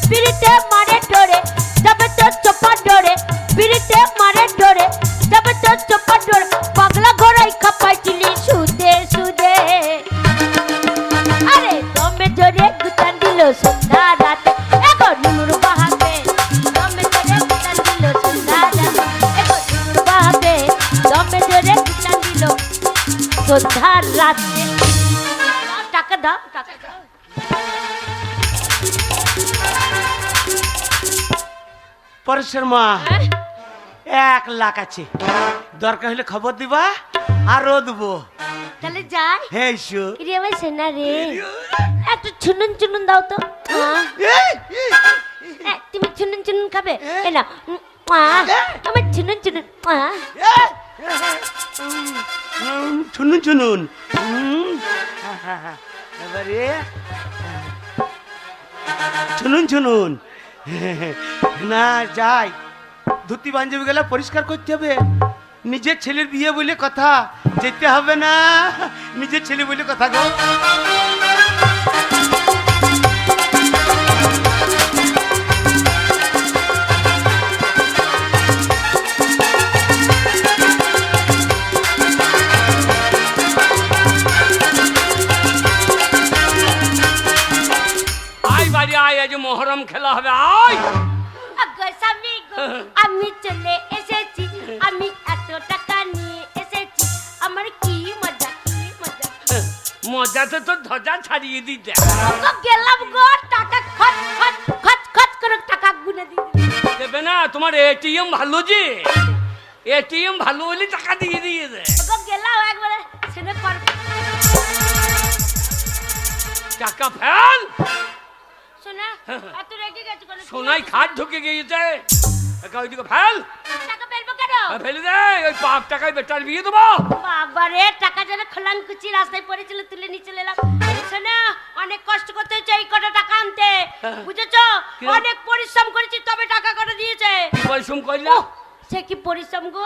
বিড়িতে মারে ডোরে যাবে তো চোপা ডোরে, বিড়িতে মারে ডোরে যাবে তো চোপা ডোরে। পাগলা ঘোড়াই খাপাইছিলি সুদে সুদে। আরে দমে ধরে গুটান দিল সন্ধ্যা রাতে, এখন নুনুর বাহাবে দমে ধরে গুটান দিল সন্ধ্যা রাতে, এখন নুনুর বাহাবে দমে ধরে গুটান দিল সন্ধ্যা রাতে। টাকা দাও, টাকা দাও। পরেশের মা, হ্যাঁ? 1 লাখ আছে, দরকার হলে খবর দিবা, আরো দেবো। তাহলে যাই। হ্যাঁ এসো। রে ভাই সেনা রে, একটু চুনুন চুনুন দাও তো। তুমি চুনুন চুনুন খাবে? এই না, আমার চুনুন চুনুন। শুনুন শুনুন এবারে শুনুন শুনুন, না যাই, ধুতি পাঞ্জাবি গেলে পরিষ্কার করতে হবে। নিজের ছেলের বিয়ে বলে কথা, যেতে হবে না, নিজের ছেলে বলে কথা গো। আয় বাড়ি আয়, আজ মহরম খেলা হবে, আয়। আগো স্বামী গো, আমি চলে এসেছি, আমি এত টাকা নিয়ে এসেছি, আমার কি মজা কি মজা। মজাতে তো ধ্বজা ছাড়িয়ে দিতে। গো গেলাম গো, টাকা খট খট খট খট করে টাকা গুনে দিই। দেবে না, তোমার এটিএম ভালো যে, এটিএম ভালো হলে টাকা দিয়ে দিয়েছে। গো গেলাম একবারে সেনে কর। টাকা ফেল। শোনা এত রেগে গেছে কোন সোনাই খাট ঢুকে গিয়েছে, একা ওইদিকে ফেল। টাকা ফেলবো কেন? ফেলে দে, ওই বাপ টাকায় বেটার বিয়ে দেবো। বাবা রে, টাকা যেন খোলাঙ্কুচি রাস্তায় পড়েছিল, তুলে নিয়ে চলে এলাম। শোনা অনেক কষ্ট করতে হচ্ছে এই কটা টাকা আনতে, বুঝেছো? অনেক পরিশ্রম করেছি তবে টাকা কটা দিয়েছে। কি পরিশ্রম করলো? সে কি পরিশ্রম গো,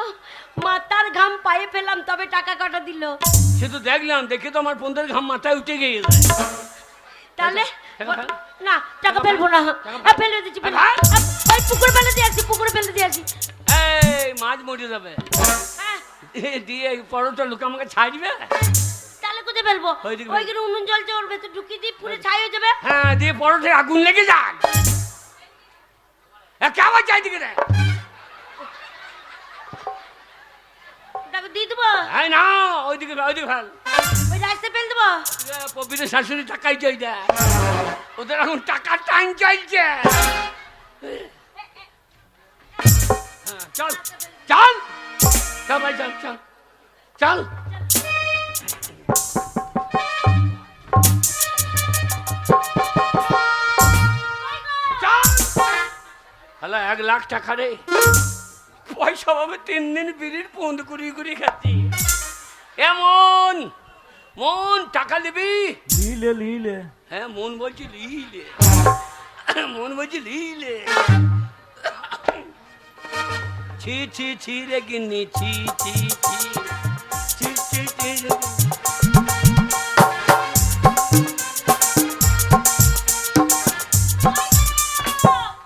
মাথার ঘাম পায়ে ফেলাম তবে টাকা কটা দিল। সে তো দেখলাম, দেখে তো আমার পন্দের ঘাম মাথায় উঠে গিয়েছে। তাহলে টাকা ফেল। না, টাকা ফেলবো না, ফেলে দিচ্ছি, ওই পুকুর ফেলে দিয়ে আসি, পুকুরে ফেলে দিয়ে আসি। এই মাছ মরে যাবে, হ্যাঁ, দিয়ে পরোটা লোক আমাকে ছাড়বে। তাহলে কোথায় ফেলবো? ওইদিকে ওইখানে উনুন জ্বলছে, ওর ভেতর ঢুকিয়ে দিই, পুরো ছাই হয়ে যাবে। হ্যাঁ, দিয়ে পরোটায় আগুন লেগে যাক। কেমন চাই দিকে রে? টাকা দিয়ে দেবো, হ্যাঁ না, ওইদিকে ওইদিকে ফেল। ওই রাস্তায় ফেল দেবো। পবিত্র শাশুড়ি টাকাই চাই দেয়, ওদের এখন টাকার টাইম চাইছে। হ্যাঁ, চল চল চল ভাই, চল চল চল। হ্যালো, 1 লাখ টাকা রে, পয়সা পাবে 3 দিন বিড়ির পন্দ কুড়িয়ে কুড়িয়ে খাচ্ছি। এমন মন টাকা দিবি? লিলে লিলে, হ্যাঁ মন বলছি লিলে, মন বলছি লিলে। ছি ছি ছি রে গিন্নি, ছি ছি ছি ছি ছি ছি রে গিন্নি।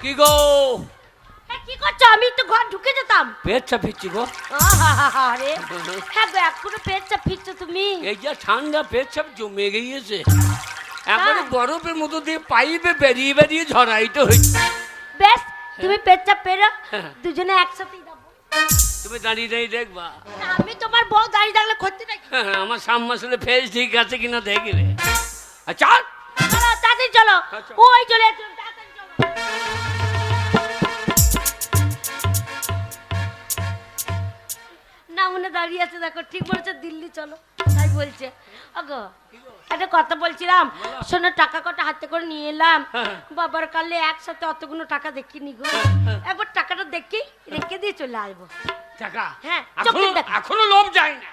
কি গো কি করছো? আমি তো ঘর ঢুকে যেতাম। পেটটা ফিরছি গো। আরে হ্যাঁ গো, এখনো পেটটা ফিরছো তুমি? এই যা ঠান্ডা, পেটসাপ জমে গিয়েছে, একেবারে বরফের মতো দিয়ে পাইপে বেরিয়ে বেরিয়ে ঝরাইতে হয়েছে। বেশ, তুমি পেটটা পেরো, দুজনে একসাথেই যাবো। তুমি দাঁড়িয়ে দাঁড়িয়ে দেখবা, আমি তোমার বউ দাঁড়িয়ে থাকলে ক্ষতি নাকি? আমার সামনে আসলে ফেস ঠিক আছে কিনা দেখবে। আচ্ছা চলো তাড়াতাড়ি চলো, আচ্ছা। ওই চলে এসো, তাড়াতাড়ি চলো। না মনে দাঁড়িয়ে আছে, দেখো ঠিক বলছে, দিল্লি চলো তাই বলছে। ওগো একটা কথা বলছিলাম, শোনো, টাকা কটা হাতে করে নিয়ে এলাম। বাবার কালে একসাথে অতগুলো টাকা দেখিনি গো, একবার টাকাটা দেখি রেখে দিয়ে চলে আসবো। টাকা হ্যাঁ, এখনো চোখে দেখ। এখনো লোভ যায় না।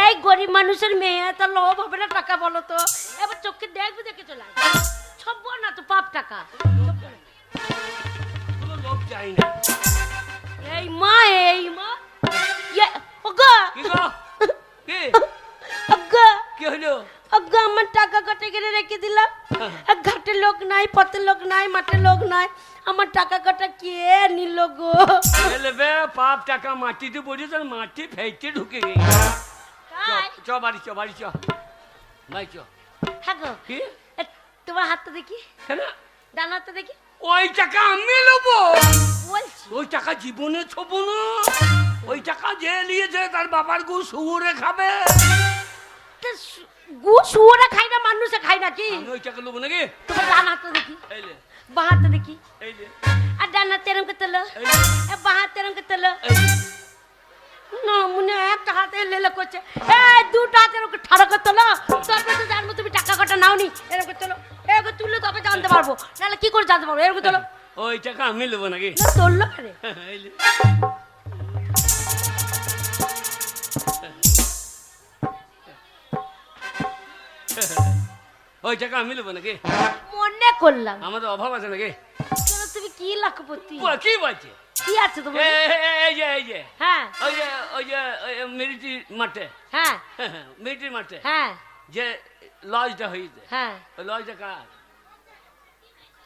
এই গরিব মানুষের মেয়ে, তার লোভ হবে না টাকা, বলো তো? এবার চোখে দেখবে, দেখে চলে আসবো। ছব্বো না তো পাপ টাকা। এখনো লোভ যায় না। এই মা, এই মা, ওগো কি গো? কি ওগো কি হলো? ওগো, আমার টাকা কটা গেলে রেখে দিলাম। ঘাটে লোক নাই, পথে লোক নাই, মাঠে লোক নাই, আমার টাকা কটা কে নিল গো? এলেবে পাপ টাকা মাটিতে পড়ে, তার মাটি ফেটে ঢুকে গেছে। তাই? চ বাড়ি, চ বাড়ি, চ ভাই, চ। হ্যাঁ গো, কি তোমার হাতটা দেখি, কেন? ডান হাতটা দেখি। ওই টাকা আমি নেবো? বলছি ওই টাকা জীবনে ছোবো না। ওই টাকা যে নিয়েছে তার বাবার গু শুয়োরে খাবে। গু শুয়োরে খাই না, মানুষে খাই নাকি? আমি ওই টাকা নেবো নাকি? তোমার ডান হাতটা দেখি, এই লে, বাঁ হাতটা দেখি। এই লে, আর ডান হাতে এরম করতে লো, এই লে, বাঁ হাতে এরম করতে লো। এই লে। না মনে হয় একটা হাতে লেলে করছে, এই দুটো হাতে এরকম ঠাড়া করতে লো, তবে তো জানবো তুমি টাকা কটা নাওনি। এরকম করতে লো, এরকম তুললে তবে জানতে পারবো, নাহলে কি করে জানতে পারবো? এরকম তোলো। ওই টাকা আমি নেবো নাকি? না তোললো আরে, এই লে। ওই টাকা আমি নেবো নাকি? মনে করলাম। আমাদের অভাব আছে নাকি? কেন তুমি কি লাখপতি? কি বলছে? কি আছে তোমার? এই যে হ্যাঁ ওই যে মিলিটারি মাঠে, হ্যাঁ মিলিটারি মাঠে হ্যাঁ যে লজটা হয়েছে, হ্যাঁ। ওই লজটা কার?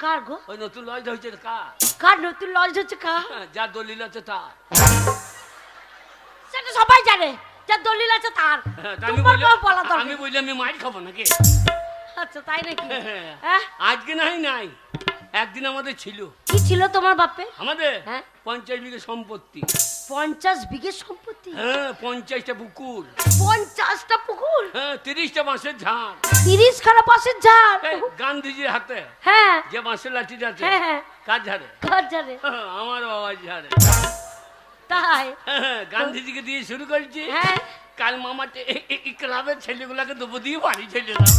কার গো? ওই নতুন লজটা হয়েছে কার? কার নতুন লজ হচ্ছে কার? যা দলিল আছে তার। সেটা সবাই জানে, যার দলিল আছে তার। তোমার কেউ বলা দরকার আমি নেই। বললে আমি মাইর খাবো নাকি? আচ্ছা তাই নাকি? হ্যাঁ আজকে নাই, একদিন আমাদের ছিল। কি ছিল তোমার বাপে? আমাদের হ্যাঁ 50 বিঘে সম্পত্তি। 50 বিঘে সম্পত্তি? হ্যাঁ 50টা পুকুর, 50টা পুকুর, হ্যাঁ 30টা বাঁশের ঝাড়। 30 খানা বাঁশের ঝাড়। এই গান্ধীজির হাতে হ্যাঁ যে বাঁশের লাঠিটা আছে, হ্যাঁ হ্যাঁ। কার ঝাড়ে? কার জানে? আমার বাবার ঝাড়ে। তাই? গান্ধীজিকে দিয়ে শুরু করেছি। হ্যাঁ কাল মামাতে এই ক্লাবের ছেলেগুলাকে দেবো দিয়ে বাড়ি ছেলে দাও।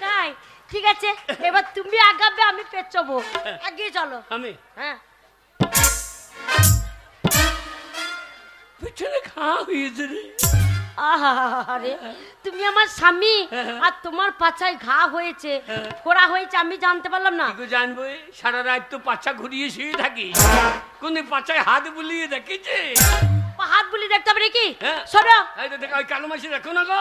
তাই ঠিক আছে, এবার তুমি আগাবে আমি পেছবো। এগিয়ে চলো। আমি হ্যাঁ পিছনে ঘা হয়েছে রে। আরে তুমি আমার স্বামী আর তোমার পাছায় ঘা হয়েছে, ফোড়া হয়েছে, আমি জানতে পারলাম না। কি জানবো? সারা রাত তো পাছা ঘুরিয়ে শুয়ে থাকি, কোন পাছায় হাত বুলিয়ে দেখেছে? হাত বুলি দেখতে হবে নাকি? হ্যাঁ। শোনো এই তো দেখো, ওই কালো মাসি দেখো না গো।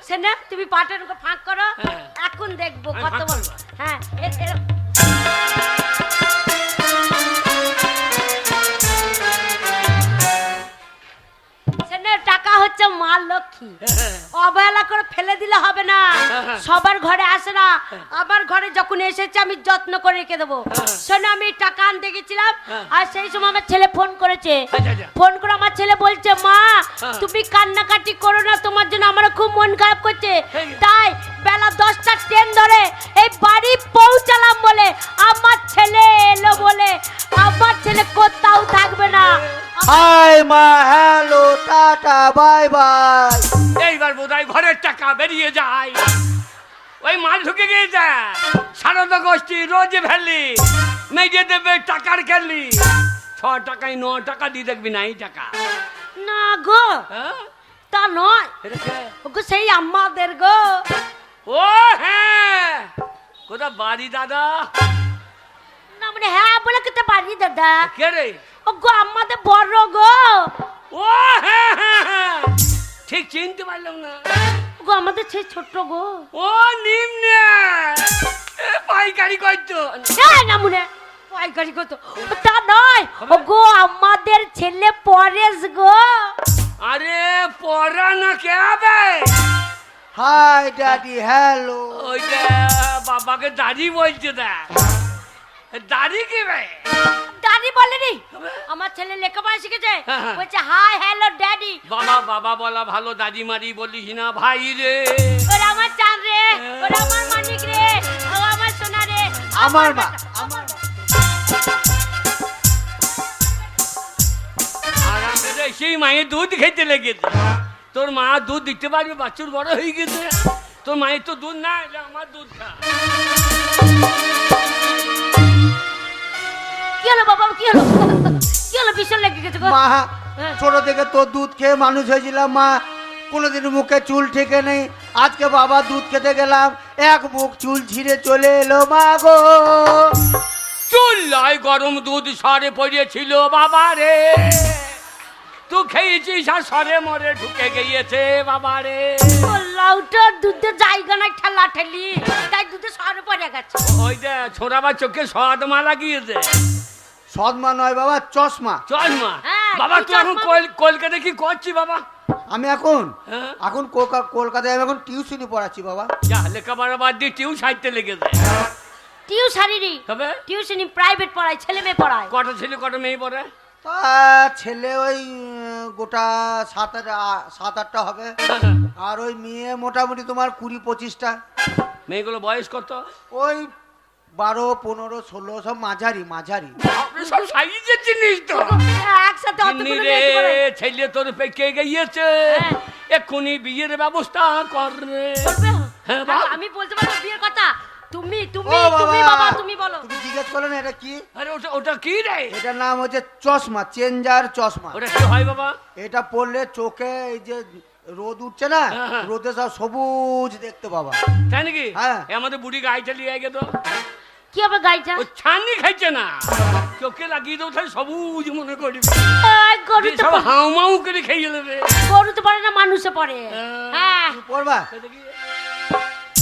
সেনা তুমি পাটের উপর ফাঁক করো, হ্যাঁ। এখন দেখবো আমি কত ফাঁক বড়। করবো। হ্যাঁ সেনা টাকা হচ্ছে মা লক্ষ্মী, অবহেলা করে ফেলে দিলে হবে না। সবার ঘরে আসে না, আমার ঘরে যখন এসেছে আমি যত্ন করে রেখে দেবো। শোনো আমি টাকা আনতে গেছিলাম, আর সেই সময় আমার ছেলে ফোন করেছে। আচ্ছা। ফোন করে আমার ছেলে বলছে, মা তুমি কান্নাকাটি করো না, তোমার জন্য আমার খুব মন খারাপ করছে। তাই বেলা 10টার ট্রেন ধরে এই বাড়ি পৌঁছালাম বলে আমার ছেলে এলো বলে আমার ছেলে কোথাও থাকবে না। হাই মা, হ্যালো, টাটা, বাই বাই। এইবার বোধহয় ঘরের টাকা বেরিয়ে যায়। ওই মাল ঢুকে গিয়েছে, সারদা গোষ্ঠী রোজ ভ্যালি মেজে দেবে টাকার খেলি। 6 টাকায় 9 টাকা দিয়ে দেখবি না এই টাকা। না গো, হ্যাঁ? তা নয় এটা কে? ওগো সেই আমাদের গো। ও হ্যাঁ, কোথা বাড়ি দাদা? না মানে হ্যাঁ বলে কেতে পারি দাদা। কে রে? ওগো আমাদের বড় গো। ও হ্যাঁ, ঠিক চিনতে পারলাম না। ওগো আমাদের সেই ছোট গো। ও নিম্নে পাইকারি করতো। না মনে পাইকারি কত, তা নয় ওগো আমাদের ছেলে পরেশ গো। আরে পড়া না কে হবে? Hi daddy, hello. ওইটা বাবাকে দাড়ি বলছে। দেখ দাড়ি কি ভাই? দাদি বলেনি, আমার ছেলে লেখাপড়া শিখেছে, হ্যাঁ। বলছে হাই হ্যালো ড্যাডি। বাবা বলা ভালো, দাদি মারি বলিস না ভাই রে। ওরা আমার চাঁদ রে, ওরা আমার মানিক রে, ও আমার সোনা রে, আমার মা, আমার মা। আর আমাদের সেই মায়ের দুধ খেতে লেগেছে। তোর মা দুধ দিতে পারবে, বাছুর বড় হয়ে গেছে। তোর মায়ের তো দুধ না, এটা আমার দুধ খা। কি হলো বাবা, কি হলো? কি হলো? ভীষণ লেগে গেছে গো। মা, হ্যাঁ। ছোট থেকে তোর দুধ খেয়ে মানুষ হয়েছিলাম মা, কোনোদিন মুখে চুল ঠেকে নেই। আজকে বাবা দুধ খেতে গেলাম, এক মুখ চুল ছিঁড়ে চলে এলো মা গো। চুল্লায় গরম দুধ সরে পড়িয়েছিল বাবা রে। তুই খেয়েছিস আর সরে মরে ঢুকে গিয়েছে বাবা রে। লাউটা দুধের জায়গা নাই, ঠেলা ঠেলি, তাই দুধে সরে পড়ে গেছে। ওই যে ছোড়াবার চোখে সদ মা লাগিয়েছে। সদমা নয় বাবা, চশমা। চল মা। হ্যাঁ, বাবা কি তুই এখন চশমা? কলকাতা কি করছিস বাবা? আমি এখন হ্যাঁ? এখন কলকাতায় আমি এখন টিউশনি পড়াচ্ছি বাবা। যা লেখাপড়া বাদ দিয়ে টিউ সাইতে লেগেছে। টিউশনি তবে টিউশনি প্রাইভেট পড়ায়, ছেলে মেয়ে পড়ায়। কটা ছেলে কটা মেয়ে পড়ে? তা ছেলে ওই গোটা 7-8টা হবে, আর ওই মেয়ে মোটামুটি তোমার 20-25টা। মেয়েগুলো বয়স কত? ওই 12, 15, 16 সব মাঝারি। আপনি সব সাইজের জিনিস তো। একসাথে চিনি অতগুলো রে, মেয়ে পড়ে। ছেলে তোর পেকে গিয়েছে। হ্যাঁ। এক্ষুনি বিয়ের ব্যবস্থা কর রে। করবে? হ্যাঁ, বাবা। আমি বলতে পারবো বিয়ের কথা? তুমি তুমি ও বাবা, তুমি বাবা তুমি বলো। তুমি জিজ্ঞেস করলে না এটা কি? আরে ওটা কি রে? এটার নাম হচ্ছে চশমা, চেঞ্জার চশমা। ওটা কি হয় বাবা? এটা পড়লে চোখে এই যে রোদ উঠছে না, হ্যাঁ, হ্যাঁ। রোদে সব সবুজ দেখতে বাবা। তাই নাকি? হ্যাঁ। এ আমাদের বুড়ি গাইটা লিয়ে গেল, কি হবে গাইটা? ও ছানি খাইছে না, চোখে লাগিয়ে দেবো তাহলে সবুজ মনে করবি, এই গরু তো সব হাউ মাউ করে খেয়ে নেবে। গরু তো পড়ে না, মানুষে পড়ে। হ্যাঁ তুমি পড়বা?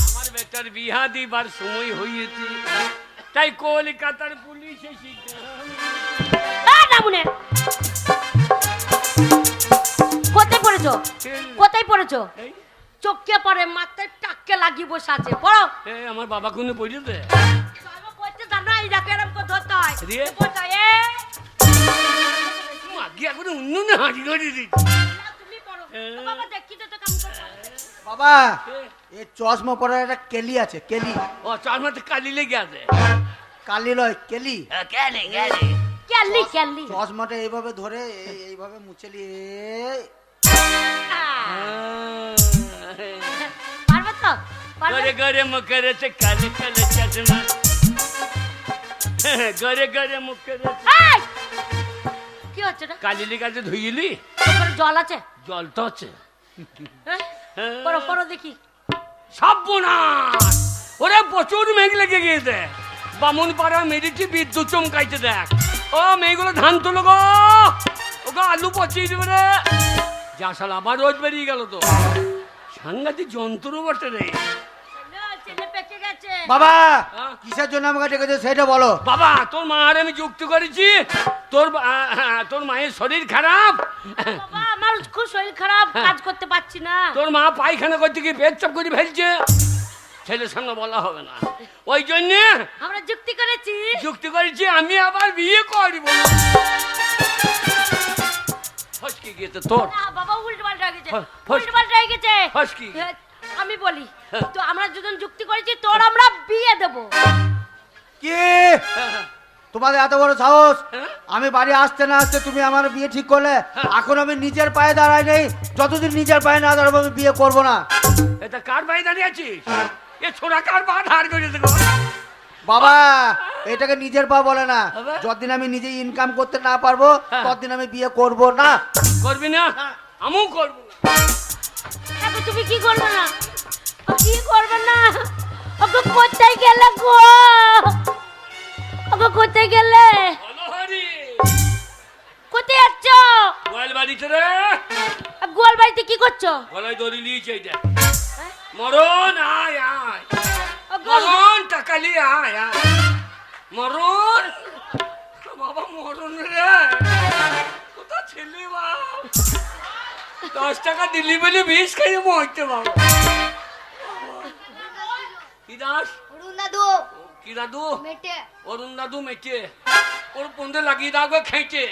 আমার বেটার বিহা দিবার সময় হয়েছে, তাই কলকাতার পুলিশ এসেছে। নামুনে কোথায় পড়েছো? কোথায় পড়েছো? এই, চোখকে পড়ে, মাথায় টাককে লাগিয়ে বসে আছে। পড়ো। এ, আমার বাবা কোনো পড়িয়েছে বাবা পড়তে জানো, এই দেখো এরকম করে ধরতে হয়। দিয়ে? পড়তে হয়, গিয়া করে উন্নয়ন হাঁটি করে দিচ্ছি। না, তুমি পড়ো। বাবা দেখি তো কেমন করে পড়ে। বাবা এই চশমা পরার একটা কেলি আছে, কেলি। ও চার মাথে কালি লেগে আছে। কালি নয়, কেলি। কেলে কেলে ক্যালি ক্যালি। চশমাটা এইভাবে ধরে এইভাবে মুছে নিয়ে পারবে তো? পারবে? গরে গরে মুখরে সে কালে কালে চশমা, গরে গরে মুখরে এই! কি হচ্ছে না? কালি লেগে আছে, ধুইলি? ওখানে জল আছে? জল তো আছে। হ্যাঁ? পড়ো পড়ো দেখি। সর্বনাশ, ওরে প্রচুর মেঘ লেগে গিয়েছে, বামুন পাড়া মেরেছি, বিদ্যুৎ চমকাইতে দেখ। ও মেয়েগুলো ধান তুলো গো, ওকে আলু পচিয়ে দেবে রে। যা শালা আবার রোজ বেরিয়ে গেল তো, সাংঘাতিক যন্ত্র বটে রে। ছেলে পেকে গেছে। বাবা হ্যাঁ? কিসের জন্য আমাকে ডেকেছো সেটা বলো। বাবা তোর মা আর আমি যুক্ত করেছি, তোর মায়ের শরীর খারাপ, বাবা আমার খুব শরীর খারাপ, কাজ করতে পারছি না। তোর মা পায়খানা করতে গিয়ে পেচ্ছাপ করে ফেলছে, ছেলের সামনে বলা হবে না, ওই জন্য আমরা যুক্তি করেছি। যুক্তি করেছি আমি আবার বিয়ে করব। ফসকে গিয়েছে তোর, না বাবা উল্টো পাল্টা হয়ে গেছে, হ্যাঁ, উল্টো পাল্টা হয়ে গেছে। ফসকি হ্যাঁ, আমি বলি তো আমরা দুজন যুক্তি করেছি, তোর আমরা বিয়ে দেব। কি তোমাদের এত বড় সাহস? হ্যাঁ? আমি বাড়ি আসতে না আসতে তুমি আমার বিয়ে ঠিক করলে। এখন আমি নিজের পায়ে দাঁড়াই নেই, যতদিন নিজের পায়ে না দাঁড়াবো আমি বিয়ে করবো না। এটা কার বাড়ি দাঁড়িয়ে আছিস? এ ছোড়া কার পা ধার করেছে গো? বাবা এটাকে নিজের পা বলে না, আবার? যতদিন আমি নিজে ইনকাম করতে না পারবো হ্যাঁ। ততদিন আমি বিয়ে করব না। করবি না? আমিও করবো না। দেখো তুমি কি করবে না? ও কি করবে না? ওকে কোথায় গেলে গো? ওকে কোথায় গেলে? বলো হরি, কোথায় যাচ্ছ? গোয়াল বাড়িতে রে, গোয়াল বাড়িতে কি করছো? গলায় দড়ি নিয়েছে এইটা। হ্যাঁ? মরণ আয় আয়, ও গোয়াল- মরণ টাকালি আয় আয়, মরণ বাবা, মরণ রে, কোথা ছেলে বাপ, 10 টাকা দিলি বলে 20 খাইয়ে মরতে বাবা। কি দাস? অরুণ দাদু কি দাদু? মেটে অরুণ দাদু মেটে, ওর পন্দে লাগিয়ে দাও গো খেঁচে।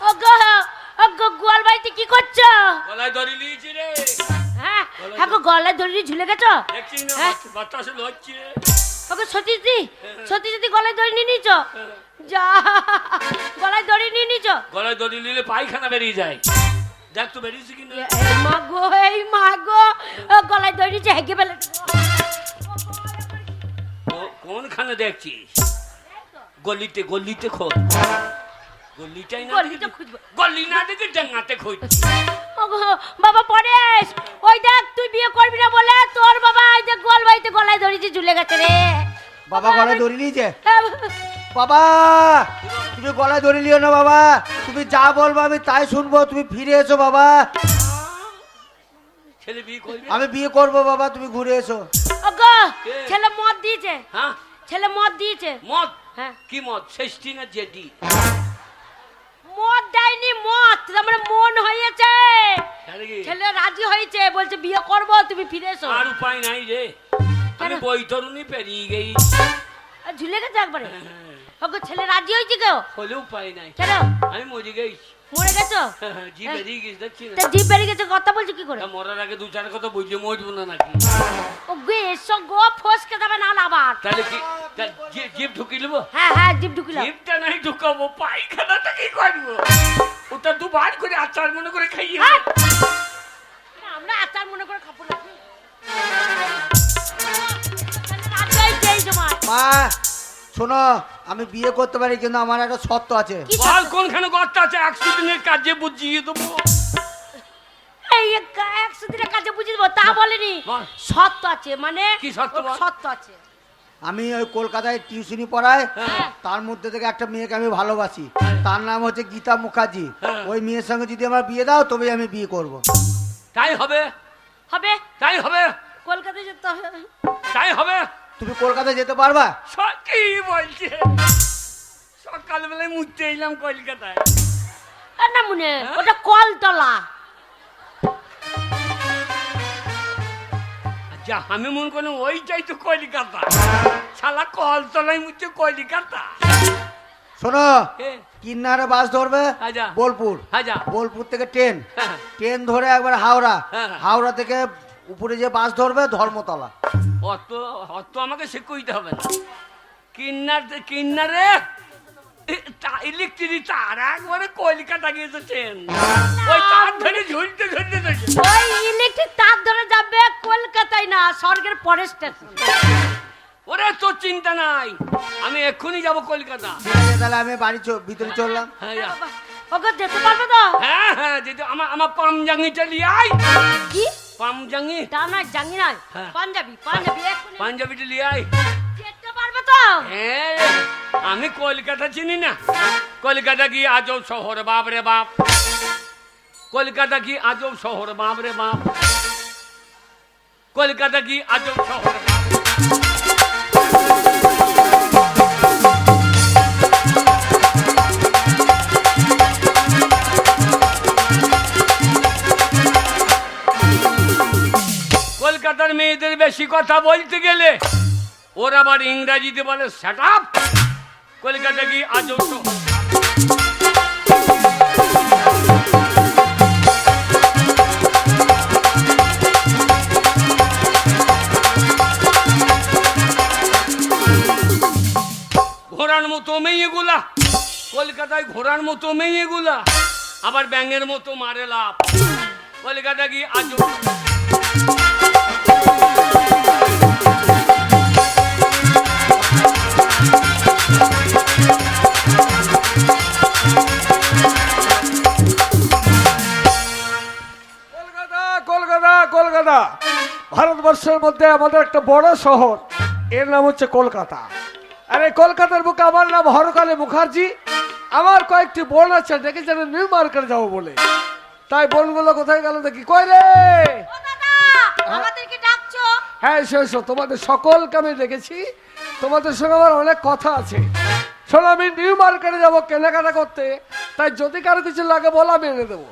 ও গো গোয়াল বাড়িতে কি করছো? গলায় দড়ি নিয়েছি রে, হ্যাঁ হ্যাঁ গো গলায় দড়ি ঝুলে গেছো? দেখছিস না হ্যাঁ? বাতাসে লড়ছে। ওকে সতীশদি সতীশদি গলায় দড়ি নিয়ে নিছো? যা গলায় দড়ি নিয়ে নিছো? গলায় দড়ি নিলে পায়খানা বেরিয়ে যায়, দেখ তো বেরিয়েছে কিনা। এই মা গো, এই মা গো, ও গলায় দড়ি নিচে হেগে ফেলে কোনখানে দেখছিস? গলিতে গলিতে খোঁজ, গলিটাই না গলিতে দেখে- খুঁজবো। গলি না দেখে ডাঙাতে খোঁজ। ওগো, বাবা পরেশ, ওই দেখ তুই বিয়ে করবি না বলে তোর বাবা এই যে গোয়াল বাড়িতে গলায় দড়িতে ঝুলে গেছে রে। বাবা গলায় দড়ি নিয়েছে? হ্যাঁ, বাবা তুমি গলায় দড়ি নিও না বাবা, তুমি যা বলবো আমি তাই শুনবো, তুমি ফিরে এসো বাবা। ছেলে বিয়ে করবি? আমি বিয়ে করবো বাবা, তুমি ঘুরে এসো। ওগো, কে? ছেলে মদ দিয়েছে, হ্যাঁ, ছেলে মদ দিয়েছে। মদ? হ্যাঁ, কি মদ? 60 না জেডি? মদ দেয়নি, মদ তার মানে মন হয়েছে। তাহলে কি? ছেলে রাজি হয়েছে, বলছে বিয়ে করব, তুমি ফিরে এসো। আর উপায় নাই রে, আমি কেন? বৈতরণী পেরিয়ে গেই। আর ঝুলে গেছে একবারে। ওগো, ছেলে রাজি হয়েছে কেউ? হলে উপায় নাই, কেন আমি মরে গেছি। মরে গেছো? জি বেরিয়ে গেছি, দেখছি না? তা জিভ বেরিয়ে গেছে, কথা বলছো কি করে? তা মরার আগে 2-4 কথা বুঝলে মরবো না নাকি? ও গে এসো গো, ফসকে যাবে না আবার। তাহলে কি জিপ ঢুকি নেবো? হ্যাঁ হ্যাঁ, জিভ ঢুকিল। জিপটা নাই ঢুকাবো, পায়খানাটা কি করবো? ওটা দুবার করে আচার মনে করে খাইয়ে হ্যাঁ। আমরা আচার মনে করে খাবো না। রাজি হয়েছে এই সময়। মা শোনো, আমি বিয়ে করতে পারি কিন্তু আমার একটা শর্ত আছে। কি বল কোনখানে গর্ত আছে, 100 দিনের কাজে বুঝিয়ে দেবো। এই 100 দিনের কাছে বুঝিয়ে দেবো তা বলেনি। বল। সত্য আছে মানে কি সত্য বল? সত্য আছে। আমি ওই কলকাতায় টিউশনি পড়াই, হ্যাঁ। তার মধ্যে থেকে একটা মেয়েকে আমি ভালোবাসি, তার নাম হচ্ছে গীতা মুখার্জি। হ্যাঁ। ওই মেয়ের সঙ্গে যদি আমার বিয়ে দাও তবেই আমি বিয়ে করব। তাই হবে, হবে তাই হবে, কলকাতায় যেতে হবে। তাই হবে। তুমি কলকাতায় যেতে পারবা? সত্যি বলছে, সকালবেলায় মুছতে এলাম কলকাতায়। আর না মনে ওটা কলতলা। যা আমি মনে করি ওইটাই তো কলিকাতা, শালা কলতলায় মুছছে কলিকাতা। শোনো, এ, কিন্নারে বাস ধরবে আচ্ছা। বোলপুর, আচ্ছা। বোলপুর থেকে ট্রেন, হ্যাঁ। ট্রেন ধরে একবার হাওড়া, হ্যাঁ। হাওড়া থেকে উপরে যে বাস ধরবে ধর্মতলা। অত অত আমাকে শিখতে হবে না। কিন্নারে ইলেকট্রিক তার একবারে কলকাতা গিয়েছেন, ওই তার ধরে ঝুলতে ঝুলতে ধরছে। ওই ইলেকট্রিক তার ধরে যাবে কলকাতায় না, স্বর্গের পরের স্টেশন। ওরে তোর চিন্তা নাই, আমি এক্ষুনি যাব কলকাতা। ঠিক আছে, তাহলে আমি বাড়ি ভিতরে চললাম। হ্যাঁ যা। ওকে যেতে পারবে তো? হ্যাঁ হ্যাঁ, যেতে আমার পামজাঙ্গিটা নিয়ে আয়। কি পামজাঙ্গি, তা না জানি না। হ্যাঁ। পাঞ্জাবি পাঞ্জাবি এক্ষুনি পাঞ্জাবিটা নিয়ে আয়। যেতে পারবে তো? হ্যাঁ, আমি কলকাতা চিনি না। কলকাতা কি আজব শহর বাপ রে বাপ, কলকাতা কি আজব শহর বাপ রে বাপ, কলকাতা কি আজব শহর বাপ। কলকাতার মেয়েদের বেশি কথা বলতে গেলে ওরা আবার ইংরাজিতে বলে শাট আপ। কলকাতা কি আজব শহর। ঘোড়ার মতো মেয়েগুলা, কলকাতায় ঘোড়ার মতো মেয়েগুলা আবার ব্যাঙের মতো মারে লাভ। কলকাতা কি আজব। কলকাতা কলকাতা কলকাতা ভারতবর্ষের মধ্যে আমাদের একটা বড় শহর, এর নাম হচ্ছে কলকাতা। আর এই কলকাতার বুকে আমার নাম হরকালী মুখার্জি। আমার কয়েকটি বোন আছে, ডেকেছেন নিউ মার্কেট যাবো বলে। তাই বোনগুলো কোথায় গেল দেখি, কই রে? ও দাদা, আমাদেরকে ডাকছো? হ্যাঁ এসো এসো, তোমাদের সকলকে আমি দেখেছি, তোমাদের সঙ্গে আমার অনেক কথা আছে। শোনো, আমি নিউ মার্কেটে যাবো কেনাকাটা করতে, তাই যদি কারো কিছু লাগে বলো, আমি এনে দেবো।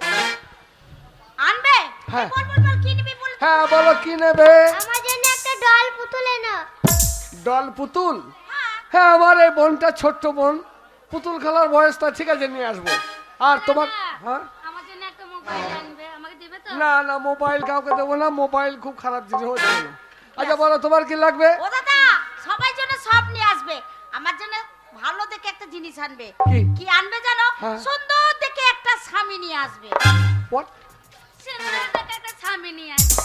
আনবে? হ্যাঁ। বল বল বল, কি নিবি বল। হ্যাঁ বলো, কি নেবে? আমার জন্য একটা ডল পুতুল এনো। ডল পুতুল? হ্যাঁ, আমার এই বোনটা ছোট্ট বোন, পুতুল খেলার বয়সটা, ঠিক আছে নিয়ে আসবো। আর তোমার? হ্যাঁ, আমার জন্য একটা মোবাইল আনবে, আমাকে দেবে তো? না না, মোবাইল কাউকে দেবো না, মোবাইল খুব খারাপ জিনিস হয়ে যাবে না। আচ্ছা বলো, তোমার কি লাগবে? ও দাদা, সবার জন্য সব নিয়ে আসবে, আমার জন্য ভালো দেখে একটা জিনিস আনবে। কি? কি আনবে জানো? হ্যাঁ। সুন্দর দেখে একটা স্বামী নিয়ে আসবে। What? সুন্দর দেখে একটা স্বামী নিয়ে আসবে।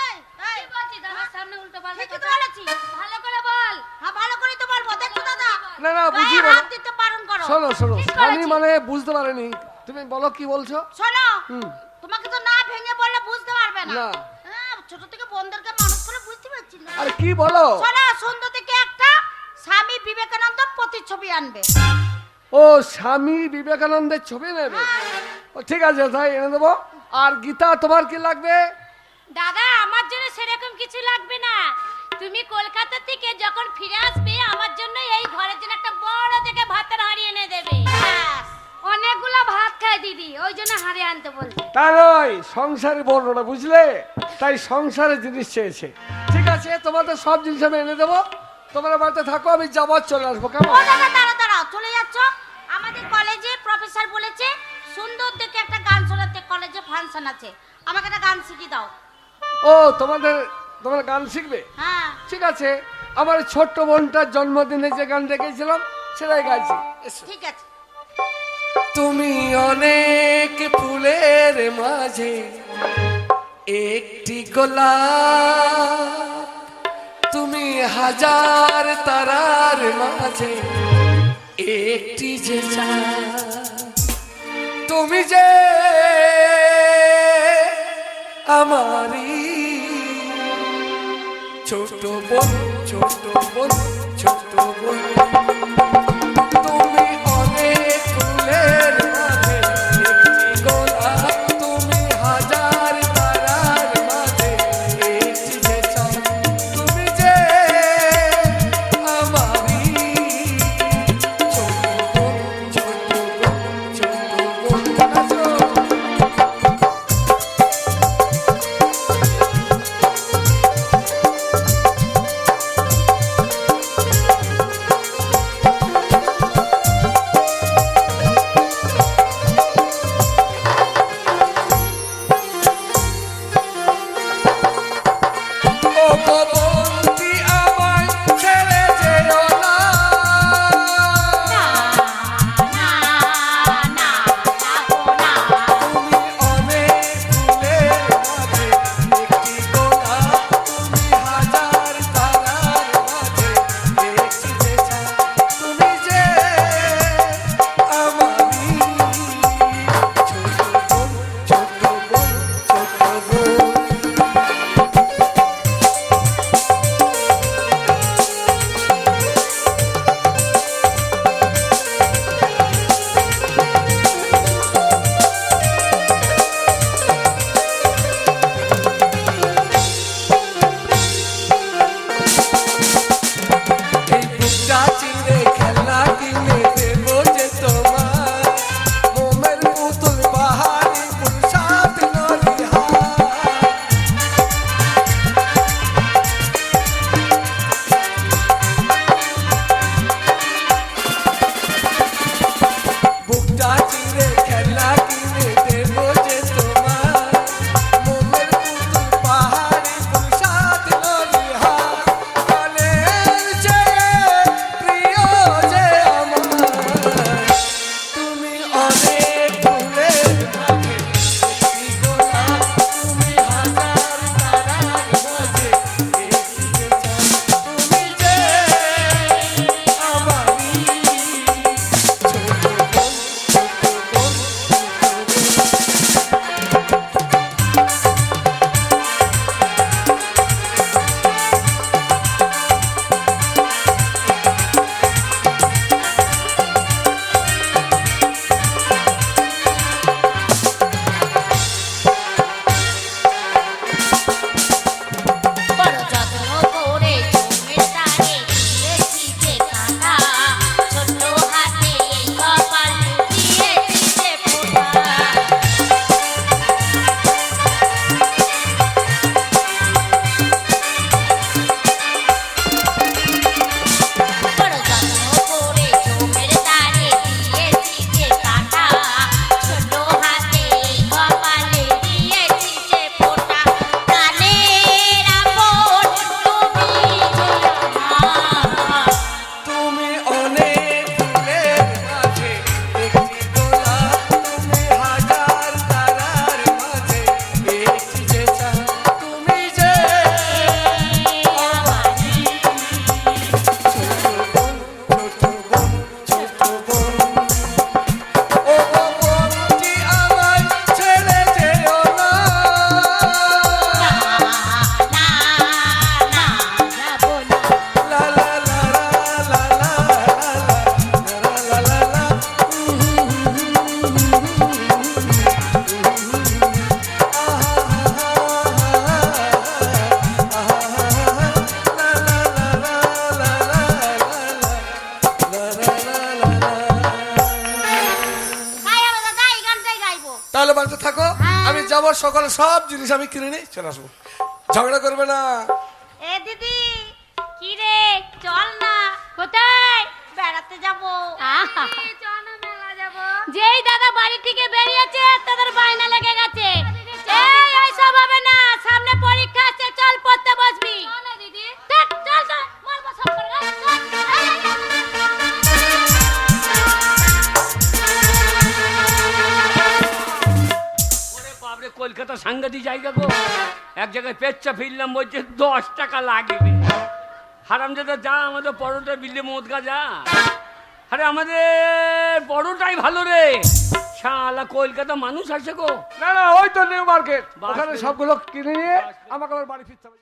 এই এই বলছি দাদা, সামনে উল্টো পাল্টা কথা বলেছি, ভালো করে বল। হ্যাঁ, ভালো করে তো বলবো। দেখো দাদা, না না, বুঝি গায়ে বলো। হাত দিতে বারণ করো। শোনো শোনো, ঠিক আমি বলেছি। মানে বুঝতে পারিনি, তুমি বলো কি বলছো। শোনো, হুম। তোমাকে তো না ভেঙে বললে বুঝতে পারবে না। না। হ্যাঁ, ছোট থেকে বোনদেরকে মানুষ করে বুঝতে পারছি না। আরে কি বলো? শোনো, সুন্দর থেকে একটা স্বামী বিবেকানন্দ প্রতিচ্ছবি আনবে। ও, স্বামী বিবেকানন্দের ছবি নেবে? ও ঠিক আছে, তাই এনে দেবো। আর গীতা, তোমার কি লাগবে? দাদা, আমার জন্য সেরকম কিছু লাগবে না। তুমি কলকাতা থেকে যখন ফিরে আসবে, আমার জন্য এই ঘরের জন্য একটা বড় দেখে ভাতের হাঁড়ি এনে দেবে। অনেকগুলো ভাত খায় দিদি, ওই জন্য হাঁড়ি আনতে বলছে। তা নয়, সংসারে বর্ণনা বুঝলে, তাই সংসারের জিনিস চেয়েছে। ঠিক আছে, তোমাদের সব জিনিস আমি এনে দেবো, তোমরা বাড়িতে থাকো, আমি যাবার চলে আসবো, ও কেমন? দাদা, দাঁড়াও দাঁড়াও, চলে যাচ্ছ? আমাদের কলেজে প্রফেসর বলেছে সুন্দর দেখে একটা গান শোনাতে, কলেজে ফাংশন আছে, আমাকে একটা গান শিখিয়ে দাও। ও, তোমরা গান শিখবে? হ্যাঁ। ঠিক আছে, আমার ছোট্ট বোনটার জন্মদিনে যে গান রেখেছিলাম সেটাই গাইছি। এসো। ঠিক আছে। তুমি অনেক ফুলের মাঝে একটি গোলাপ, তুমি হাজার তারার মাঝে একটি যে চাঁদ, তুমি যে আমারি ছোট বোন ছোট বোন ছোট বোন তুমি অনেক ফুলের মাঝে একটি গোলাপ তুমি হাজার তারার মাঝে একটি যে চাঁদ তুমি যে আমারি ছোট বোন ছোট বোন ছোট বোন নাচো। ও বন্ধি আমায় ছেড়ে যেও না তুমি অনেক ফুলের মাঝে একটি গোলাপ তুমি হাজার তারার মাঝে একটি যে চাঁদ তুমি যে আমারি ছোট বোন ছোট বোন ছোট বোন এই বুকটা চিরে খেলা কিনে দেবো যে তোমার মোমের পুতুল পাহাড়ি পুরসাদ নলিহার বুকটা চিরে খেলা কিনে দেবো যে তোমার মোমের পুতুল পাহাড়ি পুরসাদ নলিহার কানের চেয়ে প্রিয় যে আমার তুমি অনেক ফুলের মাঝে একটি গোলাপ তুমি হাজার তারার মাঝে একটি যে চাঁদ তুমি যে আমারি ছোট বোন ছোট বোন ছোট বোন বড় যত্ন করে জমির তারে দিয়েছি যে কাঁটা ছোট হাতে এই কপাল দিয়েছি যে ফোঁটা বড় যত্ন করে জমির তারে দিয়েছি যে কাঁটা ছোট হাতে এই কপালে দিয়েছি যে ফোঁটা কানের আপন তুমি ঝুলনা তুমি অনেক ফুলের মাঝে একটি গোলাপ তুমি হাজার তারার মাঝে একটি যে চাঁদ তুমি যে আমারি ছোট বোন ছোট বোন ছোট বোন ও বন্ধি আমায় ছেড়ে যেও না যাবো না লা লা লা লা লা লা লা লা লা গাই হবে দাদা এই গানটাই গাইবো তাহলে বাড়িতে থাকো আমি যাবো সকালে সব জিনিস আমি কিনে নিয়ে চলে আসবো ঝগড়া করবে না এ দিদি কি রে চল না কোথায় বেড়াতে যাবো যেই দাদা বাড়ি থেকে বেরিয়েছে তাদের বায়না লেগে গেছে এই সব হবে না সামনে পরীক্ষা আছে চল পড়তে বসবি দিদি চল চল চল মারবো সব করে ওরে বাপরে কলকাতা সাংঘাতিক জায়গা গো এক জায়গায় পেচ্চা ফিরলাম বলছে 10 টাকা লাগবে হারামজাদা যা আমাদের পরোটা বিলে মদ গা যা আরে আমাদের বড়টাই ভালো রে শালা কলকাতা মানুষ আসে গো। না না, ওই তো নিউ মার্কেট, বাস ওখানে করে- সবগুলো কিনে নিয়ে আমাকে আবার বাড়ি ফিরতে হবে।